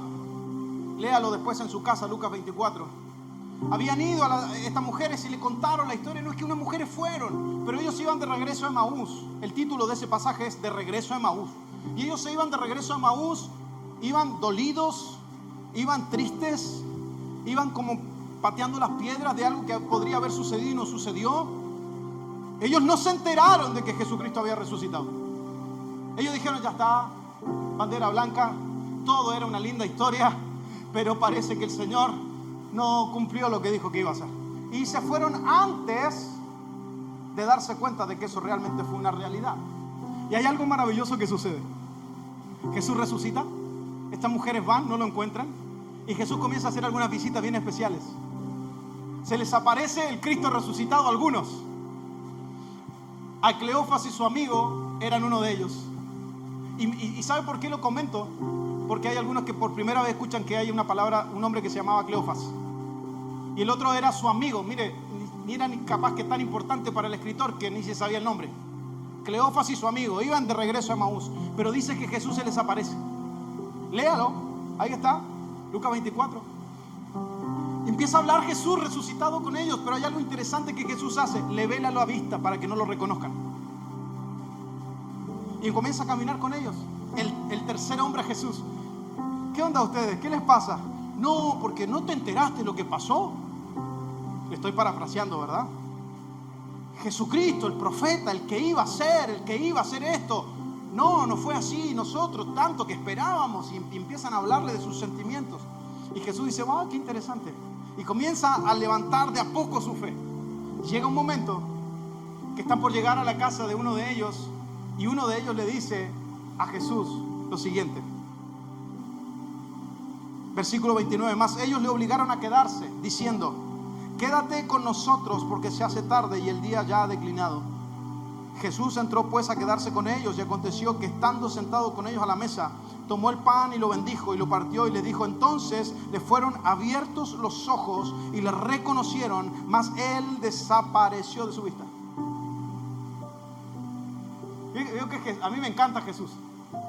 Léalo después en su casa, Lucas 24. Habían ido estas mujeres y le contaron la historia. No es que unas mujeres fueron, pero ellos iban de regreso a Emaús. El título de ese pasaje es De regreso a Emaús. Y ellos se iban de regreso a Emaús, iban dolidos, iban tristes, iban como pateando las piedras de algo que podría haber sucedido y no sucedió. Ellos no se enteraron de que Jesucristo había resucitado. Ellos dijeron: ya está, bandera blanca, todo era una linda historia, pero parece que el Señor no cumplió lo que dijo que iba a hacer. Y se fueron antes de darse cuenta de que eso realmente fue una realidad. Y hay algo maravilloso que sucede. Jesús resucita, estas mujeres van, no lo encuentran, y Jesús comienza a hacer algunas visitas bien especiales. Se les aparece el Cristo resucitado a algunos. A Cleofas y su amigo eran uno de ellos. ¿Y sabe por qué lo comento? Porque hay algunos que por primera vez escuchan que hay una palabra, un hombre que se llamaba Cleofas. Y el otro era su amigo. Mire, ni era ni capaz que tan importante para el escritor que ni se sabía el nombre. Cleofas y su amigo iban de regreso a Emaús, pero dice que Jesús se les aparece. Léalo, ahí está, Lucas 24. Empieza a hablar Jesús resucitado con ellos, pero hay algo interesante que Jesús hace: le vela la vista para que no lo reconozcan. Y comienza a caminar con ellos. El tercer hombre, Jesús. ¿Qué onda ustedes? ¿Qué les pasa? No, porque no te enteraste lo que pasó. Le estoy parafraseando, ¿verdad? Jesucristo, el profeta, el que iba a hacer esto. No fue así. Nosotros tanto que esperábamos. Y empiezan a hablarle de sus sentimientos. Y Jesús dice: wow, qué interesante. Y comienza a levantar de a poco su fe. Llega un momento que están por llegar a la casa de uno de ellos. Y uno de ellos le dice a Jesús lo siguiente. Versículo 29. Mas ellos le obligaron a quedarse, diciendo: quédate con nosotros porque se hace tarde y el día ya ha declinado. Jesús entró pues a quedarse con ellos, y aconteció que estando sentado con ellos a la mesa, tomó el pan y lo bendijo y lo partió y le dijo. Entonces le fueron abiertos los ojos y le reconocieron, mas él desapareció de su vista. A mí me encanta Jesús,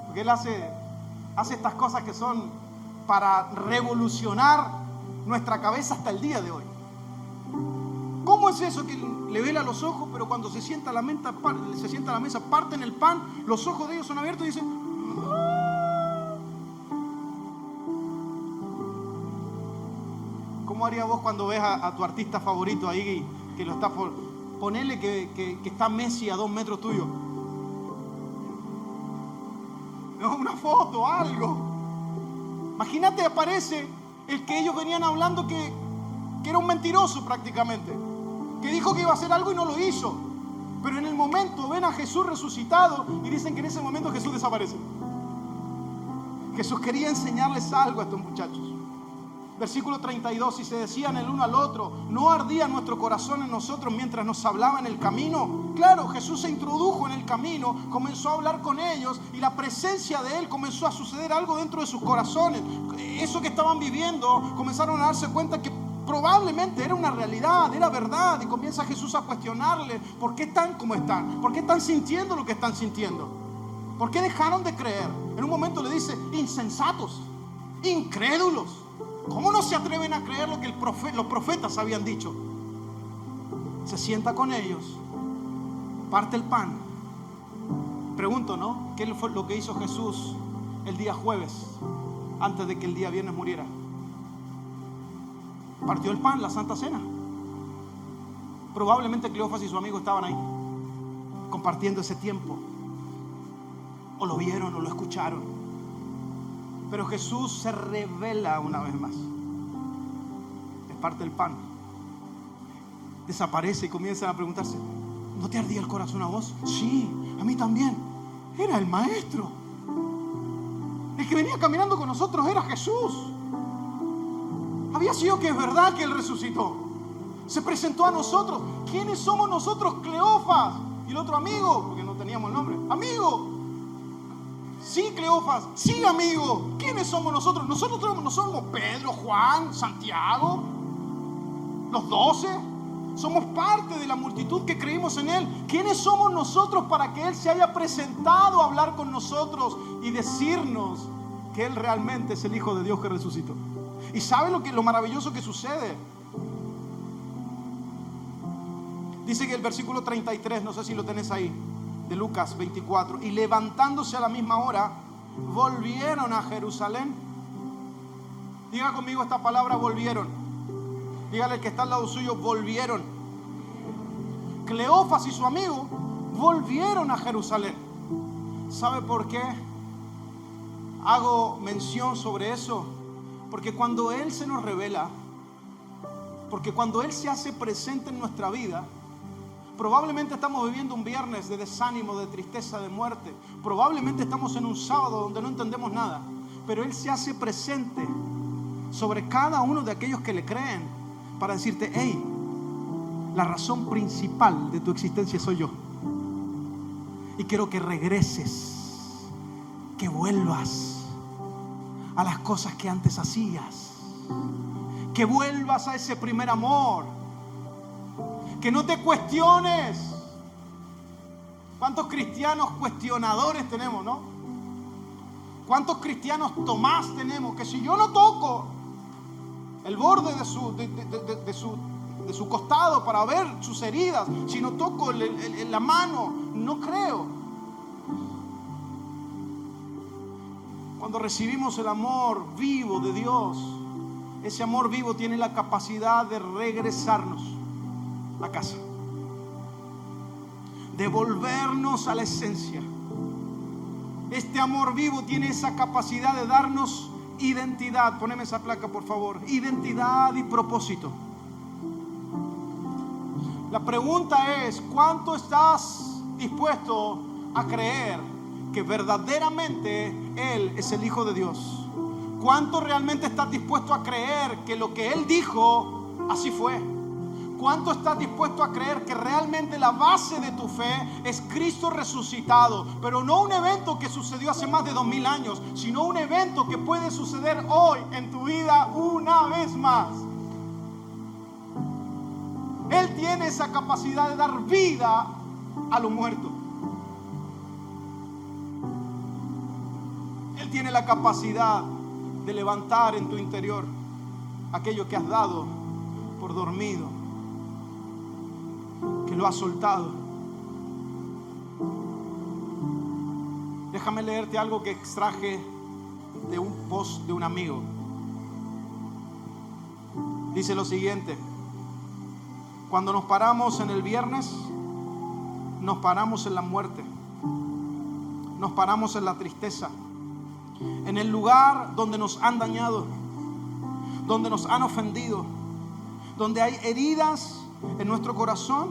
porque Él hace estas cosas que son para revolucionar nuestra cabeza hasta el día de hoy. ¿Cómo es eso que le vela los ojos, pero cuando se sienta a la mesa, parten el pan, los ojos de ellos son abiertos y dicen: ¿cómo harías vos cuando ves a tu artista favorito ahí que lo está por... Ponele que está Messi a 2 metros tuyo. No, una foto, algo. Imagínate, aparece el que ellos venían hablando que era un mentiroso prácticamente, que dijo que iba a hacer algo y no lo hizo. Pero en el momento ven a Jesús resucitado y dicen que en ese momento Jesús desaparece. Jesús quería enseñarles algo a estos muchachos. Versículo 32, y se decían el uno al otro: ¿no ardía nuestro corazón en nosotros mientras nos hablaba en el camino? Claro, Jesús se introdujo en el camino, comenzó a hablar con ellos y la presencia de Él comenzó a suceder algo dentro de sus corazones. Eso que estaban viviendo, comenzaron a darse cuenta que Probablemente era una realidad, era verdad. Y comienza Jesús a cuestionarle: ¿por qué están como están? ¿Por qué están sintiendo lo que están sintiendo? ¿Por qué dejaron de creer? En un momento le dice: insensatos, incrédulos. ¿Cómo no se atreven a creer lo que los profetas habían dicho? Se sienta con ellos, parte el pan. Pregunto, ¿no? ¿Qué fue lo que hizo Jesús el día jueves, antes de que el día viernes muriera? Partió el pan, la Santa Cena. Probablemente Cleofas y su amigo estaban ahí, compartiendo ese tiempo. O lo vieron o lo escucharon. Pero Jesús se revela una vez más. Les parte el pan. Desaparece y comienzan a preguntarse: ¿no te ardía el corazón a vos? Sí, a mí también. Era el Maestro. El que venía caminando con nosotros era Jesús. Había sido que es verdad que Él resucitó. Se presentó a nosotros. ¿Quiénes somos nosotros? Cleofas. Y el otro amigo, porque no teníamos el nombre. Amigo. Sí, Cleofas. Sí, amigo. ¿Quiénes somos nosotros? Nosotros no somos Pedro, Juan, Santiago, los 12. Somos parte de la multitud que creímos en Él. ¿Quiénes somos nosotros para que Él se haya presentado a hablar con nosotros y decirnos que Él realmente es el Hijo de Dios que resucitó? ¿Y sabe lo maravilloso que sucede? Dice que el versículo 33, no sé si lo tenés ahí, de Lucas 24: y levantándose a la misma hora, volvieron a Jerusalén. Diga conmigo esta palabra: volvieron. Dígale al que está al lado suyo: volvieron. Cleofas y su amigo volvieron a Jerusalén. ¿Sabe por qué hago mención sobre eso? Porque cuando Él se nos revela, porque cuando Él se hace presente en nuestra vida, probablemente estamos viviendo un viernes de desánimo, de tristeza, de muerte. Probablemente estamos en un sábado donde no entendemos nada. Pero Él se hace presente sobre cada uno de aquellos que le creen, para decirte: hey, la razón principal de tu existencia soy yo. Y quiero que regreses, que vuelvas a las cosas que antes hacías, que vuelvas a ese primer amor, que no te cuestiones. ¿Cuántos cristianos cuestionadores tenemos, no? ¿Cuántos cristianos Tomás tenemos? Que si yo no toco el borde de su costado para ver sus heridas, si no toco la mano, no creo. Cuando recibimos el amor vivo de Dios, ese amor vivo tiene la capacidad de regresarnos a casa, de volvernos a la esencia. Este amor vivo tiene esa capacidad de darnos identidad. Poneme esa placa, por favor. Identidad y propósito. La pregunta es: ¿cuánto estás dispuesto a creer que verdaderamente Él es el Hijo de Dios? ¿Cuánto realmente estás dispuesto a creer que lo que Él dijo, así fue? ¿Cuánto estás dispuesto a creer que realmente la base de tu fe es Cristo resucitado? Pero no un evento que sucedió hace más de 2000 años, sino un evento que puede suceder hoy en tu vida una vez más. Él tiene esa capacidad de dar vida a lo muerto. Él tiene la capacidad de levantar en tu interior aquello que has dado por dormido, que lo has soltado. Déjame leerte algo que extraje de un post de un amigo. Dice lo siguiente: cuando nos paramos en el viernes, nos paramos en la muerte, nos paramos en la tristeza, en el lugar donde nos han dañado, donde nos han ofendido, donde hay heridas en nuestro corazón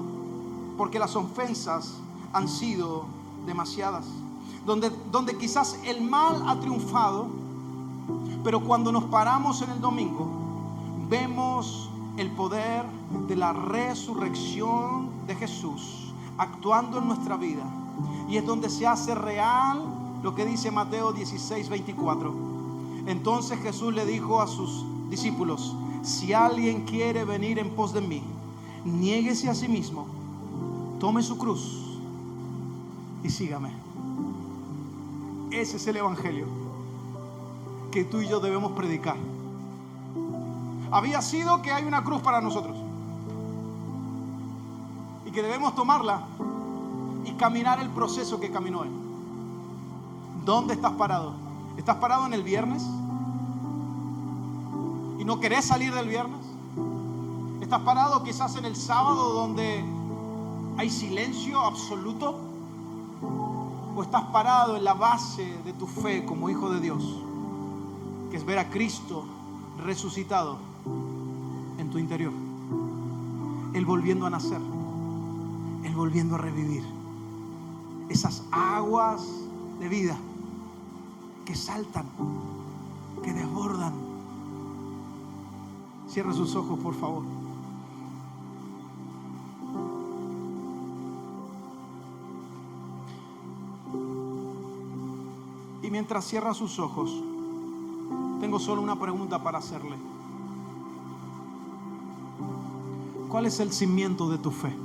porque las ofensas han sido demasiadas, donde quizás el mal ha triunfado. Pero cuando nos paramos en el domingo, vemos el poder de la resurrección de Jesús actuando en nuestra vida, y es donde se hace real lo que dice Mateo 16:24. Entonces Jesús le dijo a sus discípulos: si alguien quiere venir en pos de mí, niéguese a sí mismo, tome su cruz y sígame. Ese es el evangelio que tú y yo debemos predicar. Había sido que hay una cruz para nosotros y que debemos tomarla y caminar el proceso que caminó Él. ¿Dónde estás parado? ¿Estás parado en el viernes y no querés salir del viernes? ¿Estás parado quizás en el sábado donde hay silencio absoluto? ¿O estás parado en la base de tu fe como hijo de Dios, que es ver a Cristo resucitado en tu interior? Él volviendo a nacer, Él volviendo a revivir. Esas aguas de vida que saltan, que desbordan. Cierra sus ojos, por favor. Y mientras cierra sus ojos, tengo solo una pregunta para hacerle. ¿Cuál es el cimiento de tu fe?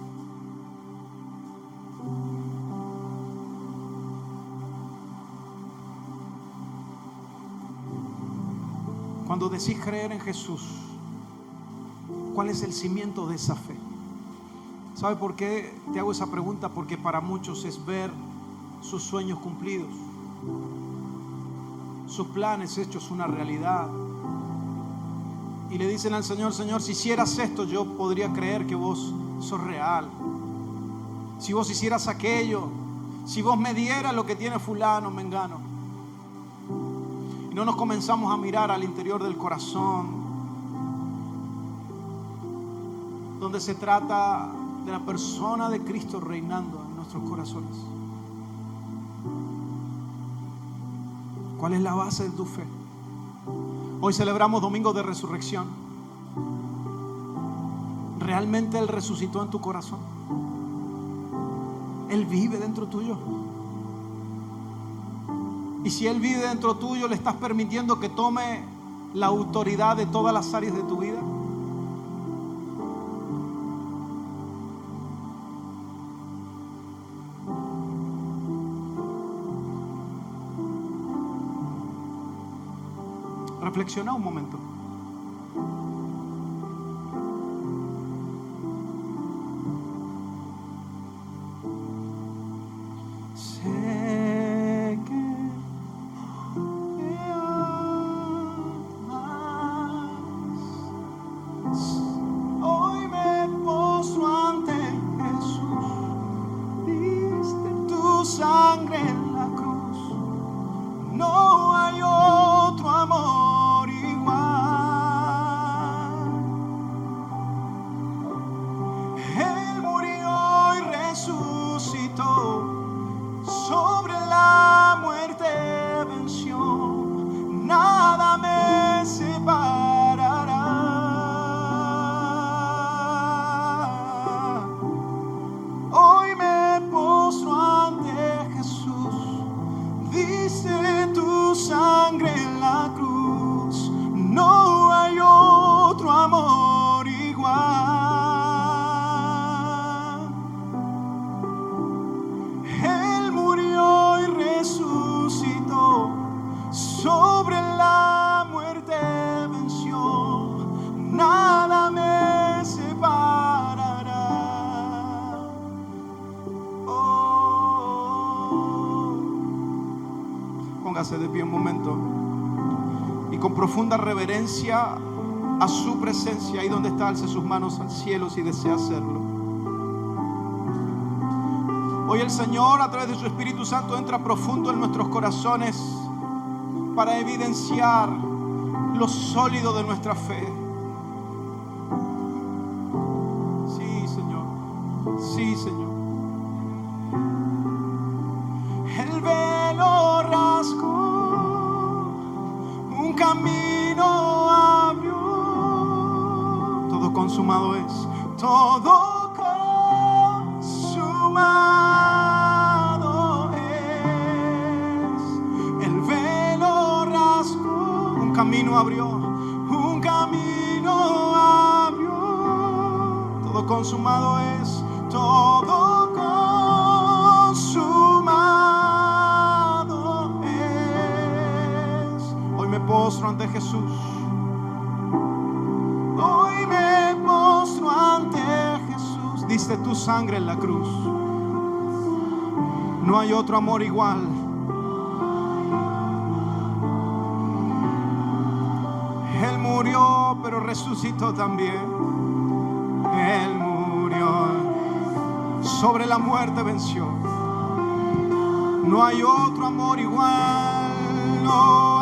Cuando decís creer en Jesús, ¿cuál es el cimiento de esa fe? ¿Sabe por qué te hago esa pregunta? Porque para muchos es ver sus sueños cumplidos, sus planes hechos una realidad. Y le dicen al Señor: Señor, si hicieras esto, yo podría creer que vos sos real. Si vos hicieras aquello, si vos me dieras lo que tiene fulano, mengano. Y no nos comenzamos a mirar al interior del corazón, donde se trata de la persona de Cristo reinando en nuestros corazones. ¿Cuál es la base de tu fe? Hoy celebramos Domingo de Resurrección. ¿Realmente Él resucitó en tu corazón? Él vive dentro tuyo. Y si Él vive dentro tuyo, ¿le estás permitiendo que tome la autoridad de todas las áreas de tu vida? Reflexiona un momento. Sé que me amas. Hoy me postro ante Jesús. Diste tu sangre en la cruz. No hay otro amor. Sobre la muerte venció, nada me separará. Hoy me postro ante Jesús, dice tu sangre en la cruz, no hay otro amor igual. Sobre la muerte venció, nada me separará. Oh. Póngase de pie un momento y con profunda reverencia a su presencia, ahí donde está, alce sus manos al cielo si desea hacerlo. Hoy el Señor, a través de su Espíritu Santo, entra profundo en nuestros corazones para evidenciar lo sólido de nuestra fe. Sí, Señor. Sí, Señor. El velo rasgó, un camino abrió. Todo consumado es. Todo consumado es. El velo rasgó, un camino abrió, un camino abrió. Todo consumado es, todo consumado es. Hoy me postro ante Jesús. Hoy me postro ante Jesús. Diste tu sangre en la cruz. No hay otro amor igual. Él murió, pero resucitó también. Él murió, sobre la muerte venció. No hay otro amor igual. No.